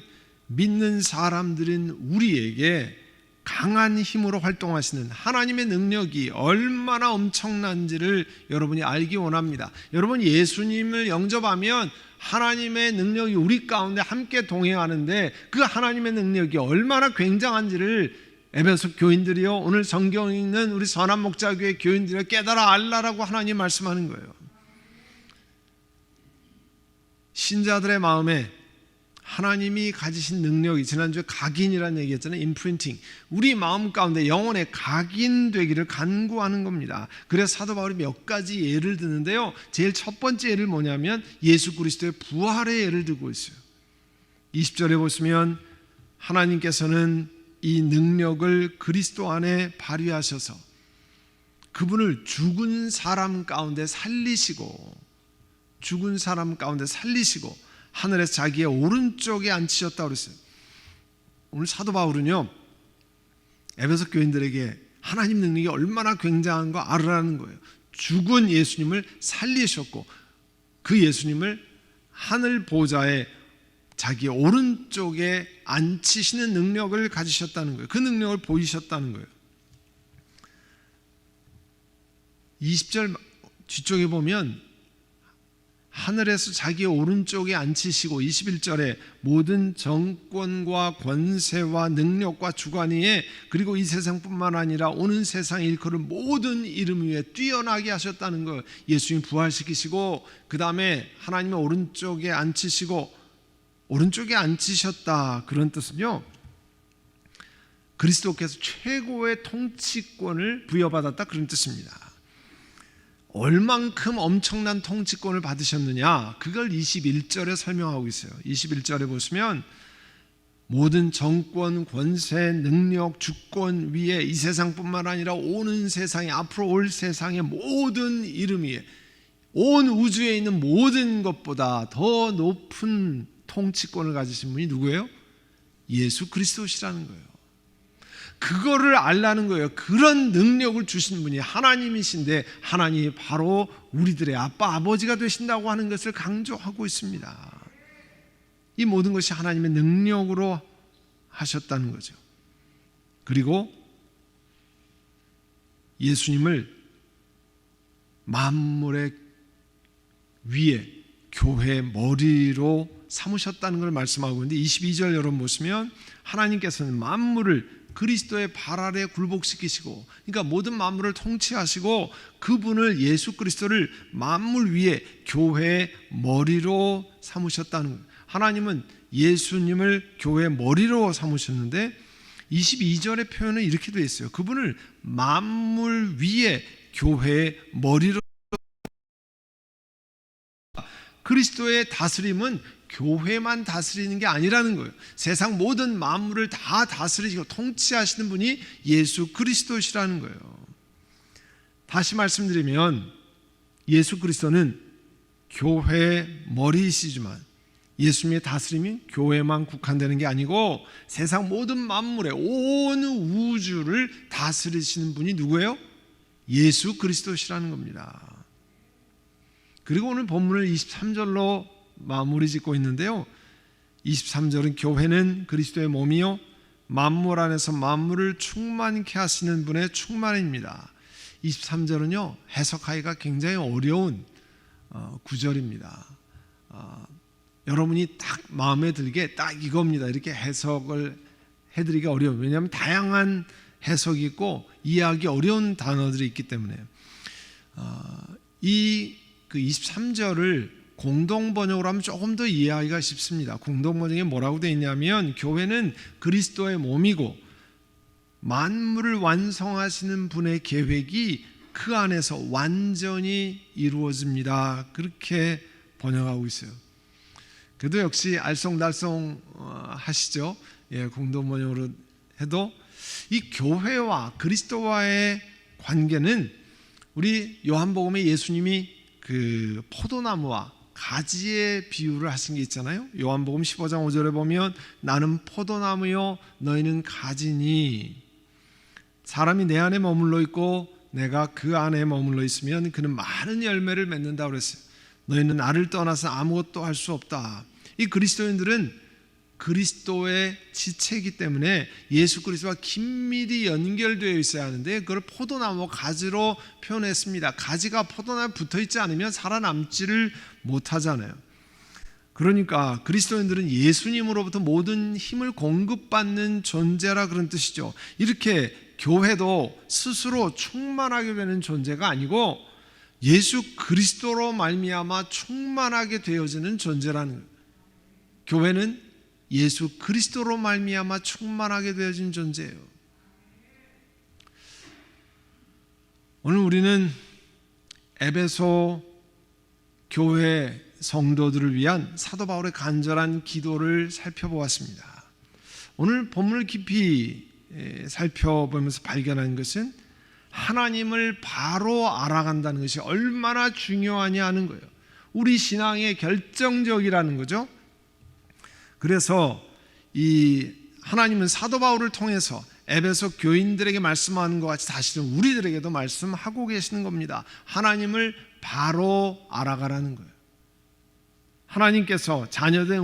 믿는 사람들인 우리에게 강한 힘으로 활동하시는 하나님의 능력이 얼마나 엄청난지를 여러분이 알기 원합니다. 여러분, 예수님을 영접하면 하나님의 능력이 우리 가운데 함께 동행하는데 그 하나님의 능력이 얼마나 굉장한지를 에베소 교인들이요, 오늘 성경 읽는 우리 선한 목자교회 교인들이 깨달아 알라라고 하나님 말씀하는 거예요. 신자들의 마음에 하나님이 가지신 능력이, 지난주에 각인이라는 얘기했잖아요. 임프린팅. 우리 마음 가운데 영혼에 각인되기를 간구하는 겁니다. 그래서 사도 바울이 몇 가지 예를 드는데요, 제일 첫 번째 예를 뭐냐면 예수 그리스도의 부활의 예를 들고 있어요. 20절에 보시면 하나님께서는 이 능력을 그리스도 안에 발휘하셔서 그분을 죽은 사람 가운데 살리시고 하늘에서 자기의 오른쪽에 앉히셨다고 그랬어요. 오늘 사도 바울은요, 에베소 교인들에게 하나님 능력이 얼마나 굉장한 거 알으라는 거예요. 죽은 예수님을 살리셨고 그 예수님을 하늘 보좌에 자기의 오른쪽에 앉히시는 능력을 가지셨다는 거예요. 그 능력을 보이셨다는 거예요. 20절 뒤쪽에 보면 하늘에서 자기의 오른쪽에 앉히시고, 21절에 모든 정권과 권세와 능력과 주관위에, 그리고 이 세상뿐만 아니라 오는 세상에 일컬은 모든 이름 위에 뛰어나게 하셨다는 걸 예수님 부활시키시고, 그 다음에 하나님의 오른쪽에 앉히시고, 오른쪽에 앉히셨다, 그런 뜻은요, 그리스도께서 최고의 통치권을 부여받았다, 그런 뜻입니다. 얼만큼 엄청난 통치권을 받으셨느냐, 그걸 21절에 설명하고 있어요. 21절에 보시면 모든 정권, 권세, 능력, 주권 위에 이 세상뿐만 아니라 오는 세상에, 앞으로 올 세상의 모든 이름 위에, 온 우주에 있는 모든 것보다 더 높은 통치권을 가지신 분이 누구예요? 예수 그리스도시라는 거예요. 그거를 알라는 거예요. 그런 능력을 주신 분이 하나님이신데 하나님이 바로 우리들의 아빠, 아버지가 되신다고 하는 것을 강조하고 있습니다. 이 모든 것이 하나님의 능력으로 하셨다는 거죠. 그리고 예수님을 만물의 위에 교회의 머리로 삼으셨다는 걸 말씀하고 있는데, 22절 여러분 보시면 하나님께서는 만물을 그리스도의 발 아래 굴복시키시고, 그러니까 모든 만물을 통치하시고 그분을, 예수 그리스도를 만물 위에 교회의 머리로 삼으셨다는 거예요. 하나님은 예수님을 교회의 머리로 삼으셨는데 22절의 표현은 이렇게 되어 있어요. 그분을 만물 위에 교회의 머리로. 그리스도의 다스림은 교회만 다스리는 게 아니라는 거예요. 세상 모든 만물을 다 다스리시고 통치하시는 분이 예수 그리스도시라는 거예요. 다시 말씀드리면 예수 그리스도는 교회의 머리이시지만 예수님의 다스림이 교회만 국한되는 게 아니고 세상 모든 만물의 온 우주를 다스리시는 분이 누구예요? 예수 그리스도시라는 겁니다. 그리고 오늘 본문을 23절로 마무리 짓고 있는데요, 23절은 교회는 그리스도의 몸이요 만물 안에서 만물을 충만케 하시는 분의 충만입니다. 23절은요 해석하기가 굉장히 어려운 구절입니다. 여러분이 딱 마음에 들게 딱 이겁니다, 이렇게 해석을 해드리기 어려워요. 왜냐하면 다양한 해석이 있고 이해하기 어려운 단어들이 있기 때문에. 이 23절을 공동 번역으로 하면 조금 더 이해하기가 쉽습니다. 공동 번역에 뭐라고 되어 있냐면 교회는 그리스도의 몸이고 만물을 완성하시는 분의 계획이 그 안에서 완전히 이루어집니다. 그렇게 번역하고 있어요. 그래도 역시 알쏭달쏭 하시죠. 예, 공동 번역으로 해도 이 교회와 그리스도와의 관계는 우리 요한복음에 예수님이 그 포도나무와 가지의 비유를 하신 게 있잖아요. 요한복음 15장 5절에 보면 나는 포도나무요 너희는 가지니 사람이 내 안에 머물러 있고 내가 그 안에 머물러 있으면 그는 많은 열매를 맺는다고 그랬어요. 너희는 나를 떠나서 아무것도 할 수 없다. 이 그리스도인들은 그리스도의 지체이기 때문에 예수 그리스도와 긴밀히 연결되어 있어야 하는데 그걸 포도나무 가지로 표현했습니다. 가지가 포도나무에 붙어 있지 않으면 살아남지를 못하잖아요. 그러니까 그리스도인들은 예수님으로부터 모든 힘을 공급받는 존재라 그런 뜻이죠. 이렇게 교회도 스스로 충만하게 되는 존재가 아니고 예수 그리스도로 말미암아 충만하게 되어지는 존재라는 거예요. 교회는 예수 그리스도로 말미암아 충만하게 되어진 존재예요. 오늘 우리는 에베소 교회 성도들을 위한 사도 바울의 간절한 기도를 살펴보았습니다. 오늘 본문을 깊이 살펴보면서 발견한 것은 하나님을 바로 알아간다는 것이 얼마나 중요하냐 하는 거예요. 우리 신앙의 결정적이라는 거죠. 그래서 이 하나님은 사도 바울을 통해서 에베소 교인들에게 말씀하는 것 같이 사실은 우리들에게도 말씀하고 계시는 겁니다. 하나님을 바로 알아가라는 거예요. 하나님께서 자녀된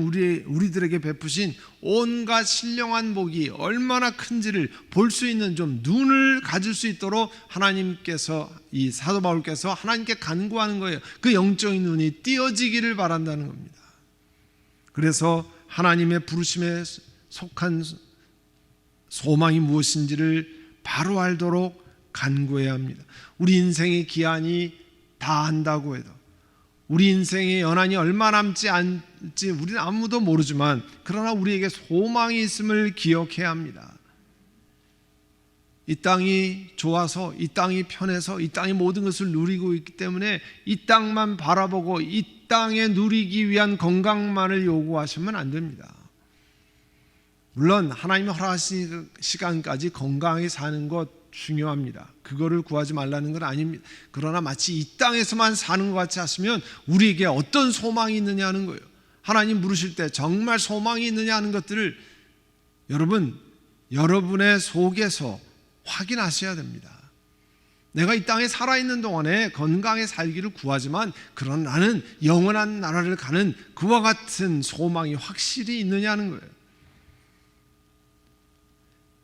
우리들에게 베푸신 온갖 신령한 복이 얼마나 큰지를 볼 수 있는 좀 눈을 가질 수 있도록 하나님께서 이 사도 바울께서 하나님께 간구하는 거예요. 그 영적인 눈이 띄어지기를 바란다는 겁니다. 그래서 하나님의 부르심에 속한 소망이 무엇인지를 바로 알도록 간구해야 합니다. 우리 인생의 기한이 다 한다고 해도 우리 인생의 연한이 얼마 남지 않을지 우리는 아무도 모르지만 그러나 우리에게 소망이 있음을 기억해야 합니다. 이 땅이 좋아서 이 땅이 편해서 이 땅의 모든 것을 누리고 있기 때문에 이 땅만 바라보고 이 땅에 누리기 위한 건강만을 요구하시면 안 됩니다. 물론 하나님이 허락하신 시간까지 건강하게 사는 것 중요합니다. 그거를 구하지 말라는 건 아닙니다. 그러나 마치 이 땅에서만 사는 것 같이 하시면 우리에게 어떤 소망이 있느냐 하는 거예요. 하나님 부르실 때 정말 소망이 있느냐 하는 것들을 여러분의 속에서 확인하셔야 됩니다. 내가 이 땅에 살아있는 동안에 건강하게 살기를 구하지만 그런 나는 영원한 나라를 가는 그와 같은 소망이 확실히 있느냐 하는 거예요.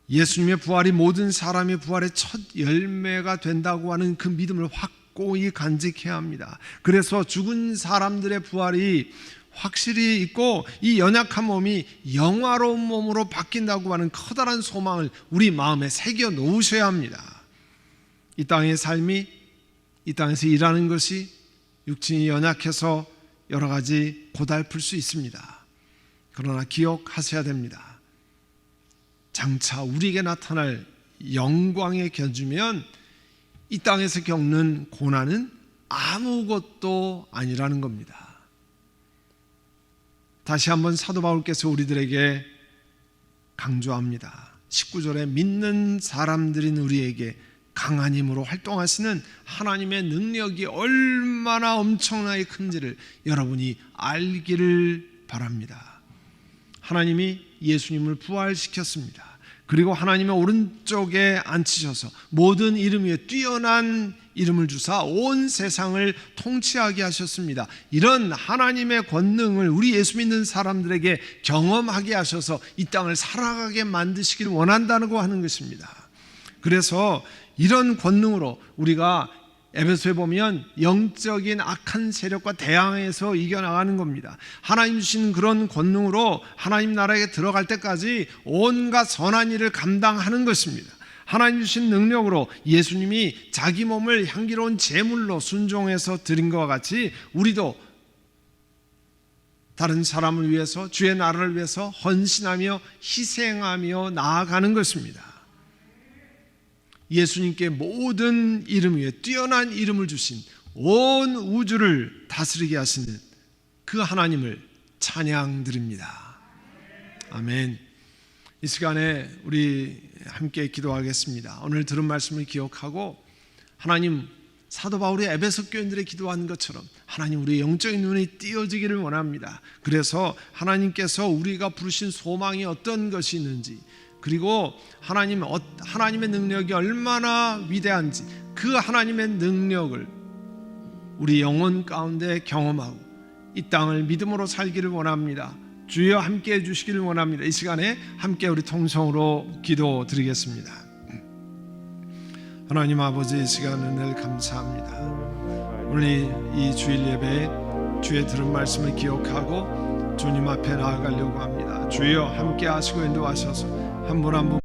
예수님의 부활이 모든 사람의 부활의 첫 열매가 된다고 하는 그 믿음을 확고히 간직해야 합니다. 그래서 죽은 사람들의 부활이 확실히 있고 이 연약한 몸이 영화로운 몸으로 바뀐다고 하는 커다란 소망을 우리 마음에 새겨 놓으셔야 합니다. 이 땅의 삶이, 이 땅에서 일하는 것이 육신이 연약해서 여러 가지 고달플 수 있습니다. 그러나 기억하셔야 됩니다. 장차 우리에게 나타날 영광에 견주면 이 땅에서 겪는 고난은 아무것도 아니라는 겁니다. 다시 한번 사도 바울께서 우리들에게 강조합니다. 19절에 믿는 사람들인 우리에게 강한 힘으로 활동하시는 하나님의 능력이 얼마나 엄청나게 큰지를 여러분이 알기를 바랍니다. 하나님이 예수님을 부활시켰습니다. 그리고 하나님의 오른쪽에 앉히셔서 모든 이름 위에 뛰어난 이름을 주사 온 세상을 통치하게 하셨습니다. 이런 하나님의 권능을 우리 예수 믿는 사람들에게 경험하게 하셔서 이 땅을 살아가게 만드시기를 원한다고 하는 것입니다. 그래서 이런 권능으로 우리가 에베소에 보면 영적인 악한 세력과 대항해서 이겨나가는 겁니다. 하나님 주신 그런 권능으로 하나님 나라에 들어갈 때까지 온갖 선한 일을 감당하는 것입니다. 하나님 주신 능력으로 예수님이 자기 몸을 향기로운 제물로 순종해서 드린 것과 같이 우리도 다른 사람을 위해서, 주의 나라를 위해서 헌신하며 희생하며 나아가는 것입니다. 예수님께 모든 이름 위에 뛰어난 이름을 주신 온 우주를 다스리게 하시는 그 하나님을 찬양드립니다. 아멘. 이 시간에 우리 함께 기도하겠습니다. 오늘 들은 말씀을 기억하고 하나님, 사도 바울이 에베소 교인들의 기도한 것처럼 하나님, 우리의 영적인 눈이 띄어지기를 원합니다. 그래서 하나님께서 우리가 부르신 소망이 어떤 것이 있는지, 그리고 하나님의 능력이 얼마나 위대한지 그 하나님의 능력을 우리 영혼 가운데 경험하고 이 땅을 믿음으로 살기를 원합니다. 주여 함께해 주시기를 원합니다. 이 시간에 함께 우리 통성으로 기도드리겠습니다. 하나님 아버지, 이 시간 은혜를 감사합니다. 오늘 이 주일 예배에 주의 들은 말씀을 기억하고 주님 앞에 나아가려고 합니다. 주여 함께 하시고 인도하셔서 한 분 한 분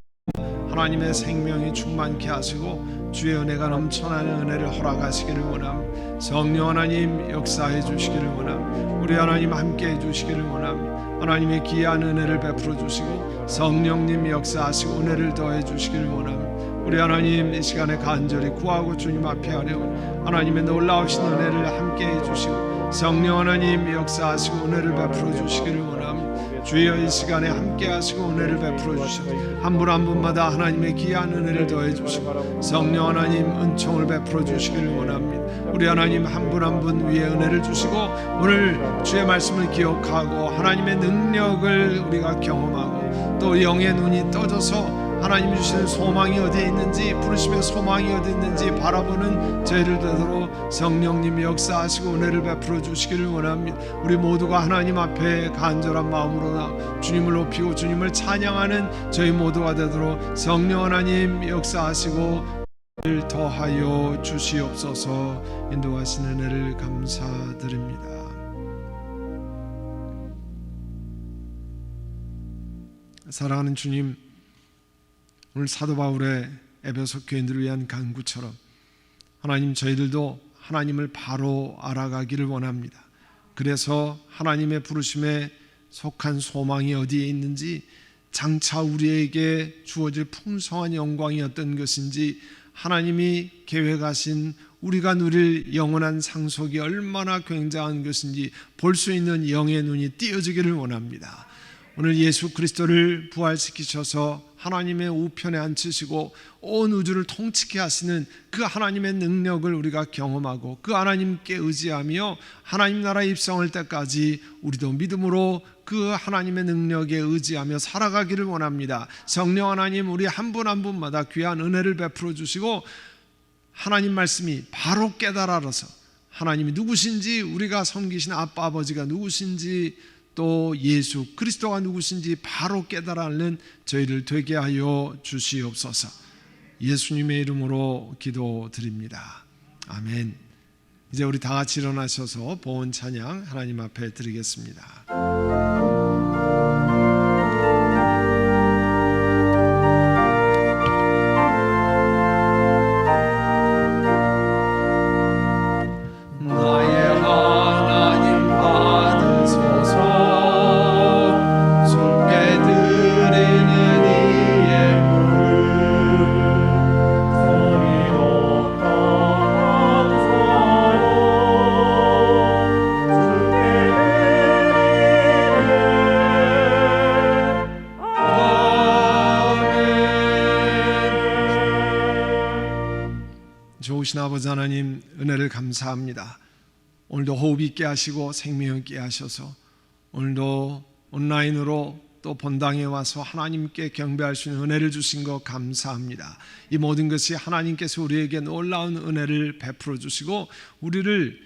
하나님의 생명이 충만케 하시고 주의 은혜가 넘쳐나는 은혜를 허락하시기를 원합니다. 성령 하나님 역사해 주시기를 원합니다. 우리 하나님 함께해 주시기를 원합니다. 하나님의 귀한 은혜를 베풀어 주시고 성령님 역사하시고 은혜를 더해 주시기를 원합니다. 우리 하나님, 이 시간에 간절히 구하고 주님 앞에 하려고 하나님의 놀라우신 은혜를 함께해 주시고 성령 하나님 역사하시고 은혜를 베풀어 주시기를 원합니다. 주여, 이 시간에 함께 하시고 은혜를 베풀어 주시고 한 분 한 분마다 하나님의 귀한 은혜를 더해 주시고 성령 하나님 은총을 베풀어 주시기를 원합니다. 우리 하나님 한 분 한 분 위에 은혜를 주시고 오늘 주의 말씀을 기억하고 하나님의 능력을 우리가 경험하고 또 영의 눈이 떠져서 하나님이 주시는 소망이 어디에 있는지, 부르심의 소망이 어디 있는지 바라보는 저희를 되도록 성령님 역사하시고 은혜를 베풀어 주시기를 원합니다. 우리 모두가 하나님 앞에 간절한 마음으로 주님을 높이고 주님을 찬양하는 저희 모두가 되도록 성령 하나님 역사하시고 은혜를 더하여 주시옵소서. 인도하시는 은혜를 감사드립니다. 사랑하는 주님, 오늘 사도 바울의 에베소 교인들을 위한 간구처럼 하나님, 저희들도 하나님을 바로 알아가기를 원합니다. 그래서 하나님의 부르심에 속한 소망이 어디에 있는지, 장차 우리에게 주어질 풍성한 영광이 어떤 것인지, 하나님이 계획하신 우리가 누릴 영원한 상속이 얼마나 굉장한 것인지 볼 수 있는 영의 눈이 띄어지기를 원합니다. 오늘 예수 그리스도를 부활시키셔서 하나님의 우편에 앉히시고 온 우주를 통치케 하시는 그 하나님의 능력을 우리가 경험하고 그 하나님께 의지하며 하나님 나라에 입성할 때까지 우리도 믿음으로 그 하나님의 능력에 의지하며 살아가기를 원합니다. 성령 하나님, 우리 한 분 한 분마다 귀한 은혜를 베풀어 주시고 하나님 말씀이 바로 깨달아서 하나님이 누구신지, 우리가 섬기신 아빠 아버지가 누구신지, 또 예수 그리스도가 누구신지 바로 깨달아내는 저희를 되게 하여 주시옵소서. 예수님의 이름으로 기도드립니다. 아멘. 이제 우리 다 같이 일어나셔서 보온 찬양 하나님 앞에 드리겠습니다. 좋으신 아버지 하나님, 은혜를 감사합니다. 오늘도 호흡 있게 하시고 생명 있게 하셔서 오늘도 온라인으로 또 본당에 와서 하나님께 경배할 수 있는 은혜를 주신 것 감사합니다. 이 모든 것이 하나님께서 우리에게 놀라운 은혜를 베풀어 주시고 우리를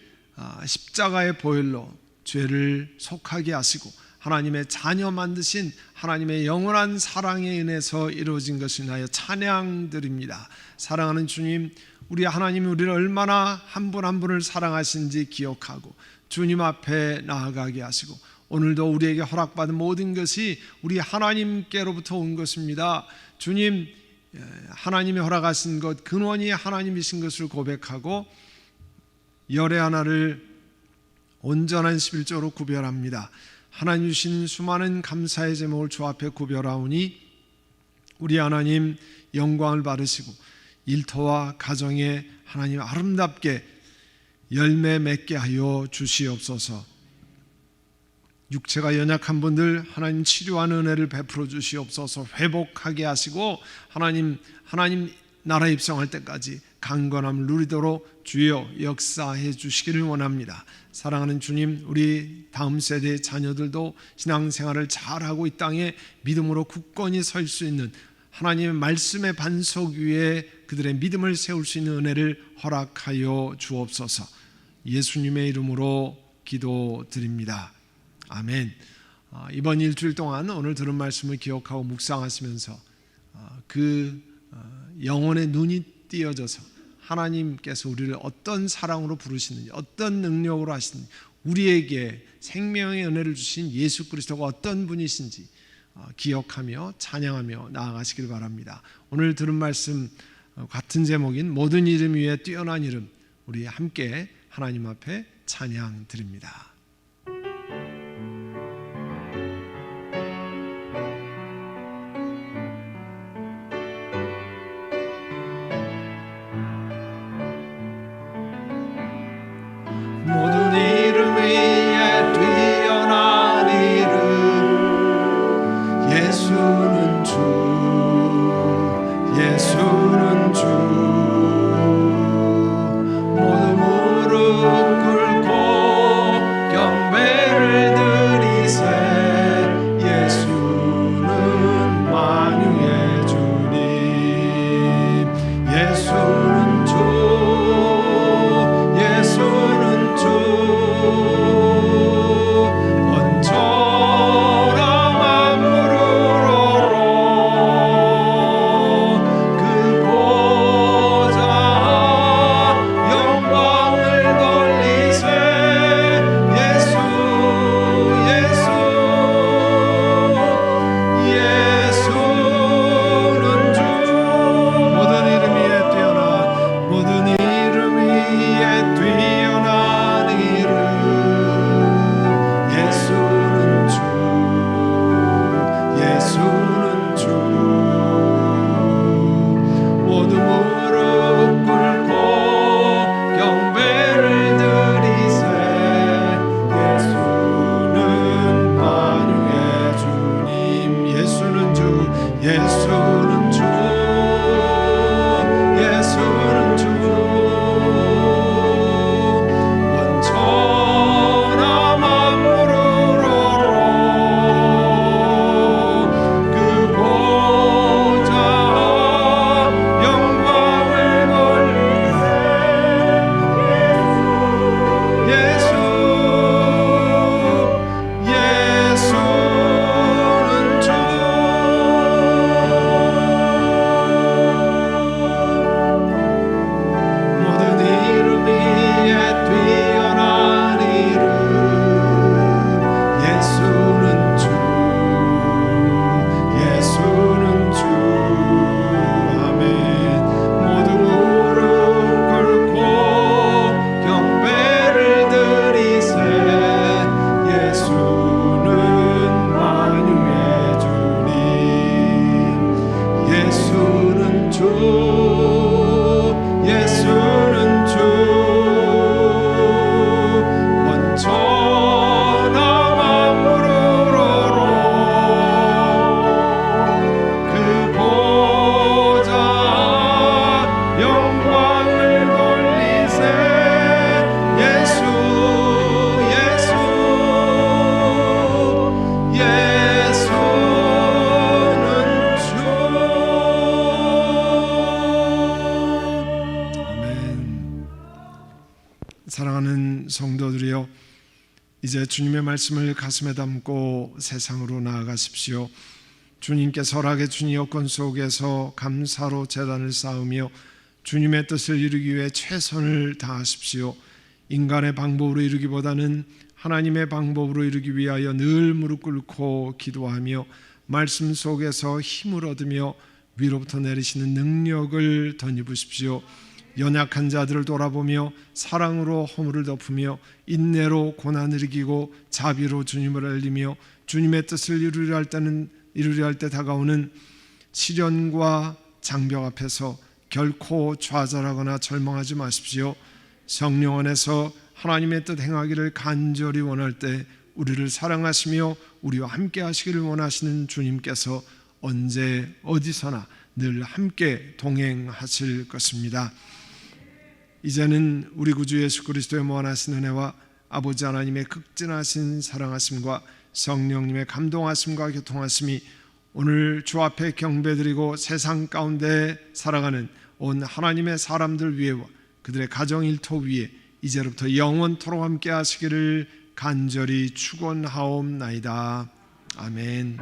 십자가의 보혈로 죄를 속하게 하시고 하나님의 자녀 만드신 하나님의 영원한 사랑에 인해서 이루어진 것을 하여 찬양드립니다. 사랑하는 주님, 우리 하나님이 우리를 얼마나 한 분 한 분을 사랑하신지 기억하고 주님 앞에 나아가게 하시고 오늘도 우리에게 허락받은 모든 것이 우리 하나님께로부터 온 것입니다. 주님, 하나님이 허락하신 것, 근원이 하나님이신 것을 고백하고 열의 하나를 온전한 11조로 구별합니다. 하나님 주신 수많은 감사의 제목을 주 앞에 구별하오니 우리 하나님 영광을 받으시고 일터와 가정에 하나님 아름답게 열매 맺게 하여 주시옵소서. 육체가 연약한 분들 하나님 치료하는 은혜를 베풀어 주시옵소서. 회복하게 하시고 하나님 나라 입성할 때까지 강건함을 누리도록 주여 역사해 주시기를 원합니다. 사랑하는 주님, 우리 다음 세대의 자녀들도 신앙생활을 잘하고 이 땅에 믿음으로 굳건히 설 수 있는 하나님의 말씀의 반석 위에 그들의 믿음을 세울 수 있는 은혜를 허락하여 주옵소서. 예수님의 이름으로 기도드립니다. 아멘. 이번 일주일 동안 오늘 들은 말씀을 기억하고 묵상하시면서 영혼의 눈이 띄어져서 하나님께서 우리를 어떤 사랑으로 부르시는지, 어떤 능력으로 하시는지, 우리에게 생명의 은혜를 주신 예수 그리스도가 어떤 분이신지 기억하며 찬양하며 나아가시길 바랍니다. 오늘 들은 말씀 같은 제목인 모든 이름 위에 뛰어난 이름, 우리 함께 하나님 앞에 찬양 드립니다. 모든 이름 위에 뛰어난 이름, 예수는 주, 예수는 주. 모든 무릎 꿇고 경배를 드리세. 예수는 만유의 주님, 예수는 주, 예수는 주. 언처럼 무릎으로 그 보좌 영광을 돌리세. 예수, 예수, 예수는 주. 모든 이름 위에 뛰어난, 모든 이름 위에 뛰어난 이름, 예수는 주, 예수는 주. 모두 무릎 꿇고 경배를 드리세. 예수는 만유의 주님, 예수는 주, 예수는 주, 예수는 주. 원천한 만물으로 그 보좌 영광을 돌리세. 예수, 예수는 주. 모든 이름 위에 뛰어난 이름, 예수는 주, 예수는 주. 아멘. 모두 무릎 꿇고 경배를 드리세. 예수는 만유의 주님, 예수는 주, 예수는 주. 원천한 만물으로 그 보좌 영광을 돌리세. 예수, 예수, 예수는 주. 아멘. 사랑하는 성도들이여, 이제 주님의 말씀을 가슴에 담고 세상으로 나아가십시오. 주님께서 허락해 주신 여건 속에서 감사로 제단을 쌓으며 주님의 뜻을 이루기 위해 최선을 다하십시오. 인간의 방법으로 이루기보다는 하나님의 방법으로 이루기 위하여 늘 무릎 꿇고 기도하며 말씀 속에서 힘을 얻으며 위로부터 내리시는 능력을 덧입으십시오. 연약한 자들을 돌아보며 사랑으로 허물을 덮으며 인내로 고난을 이기고 자비로 주님을 알리며 주님의 뜻을 이루려 할 때 다가오는 시련과 장벽 앞에서 결코 좌절하거나 절망하지 마십시오. 성령 안에서 하나님의 뜻 행하기를 간절히 원할 때 우리를 사랑하시며 우리와 함께 하시기를 원하시는 주님께서 언제 어디서나 늘 함께 동행하실 것입니다. 이제는 우리 구주 예수 그리스도의 무한하신 은혜와 아버지 하나님의 극진하신 사랑하심과 성령님의 감동하심과 교통하심이 오늘 주 앞에 경배드리고 세상 가운데 살아가는 온 하나님의 사람들 위에와 그들의 가정 일터 위에 이제로부터 영원토록 함께 하시기를 간절히 축원하옵나이다. 아멘.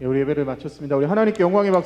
우리 예배를 마쳤습니다. 우리 하나님께 영광의 박수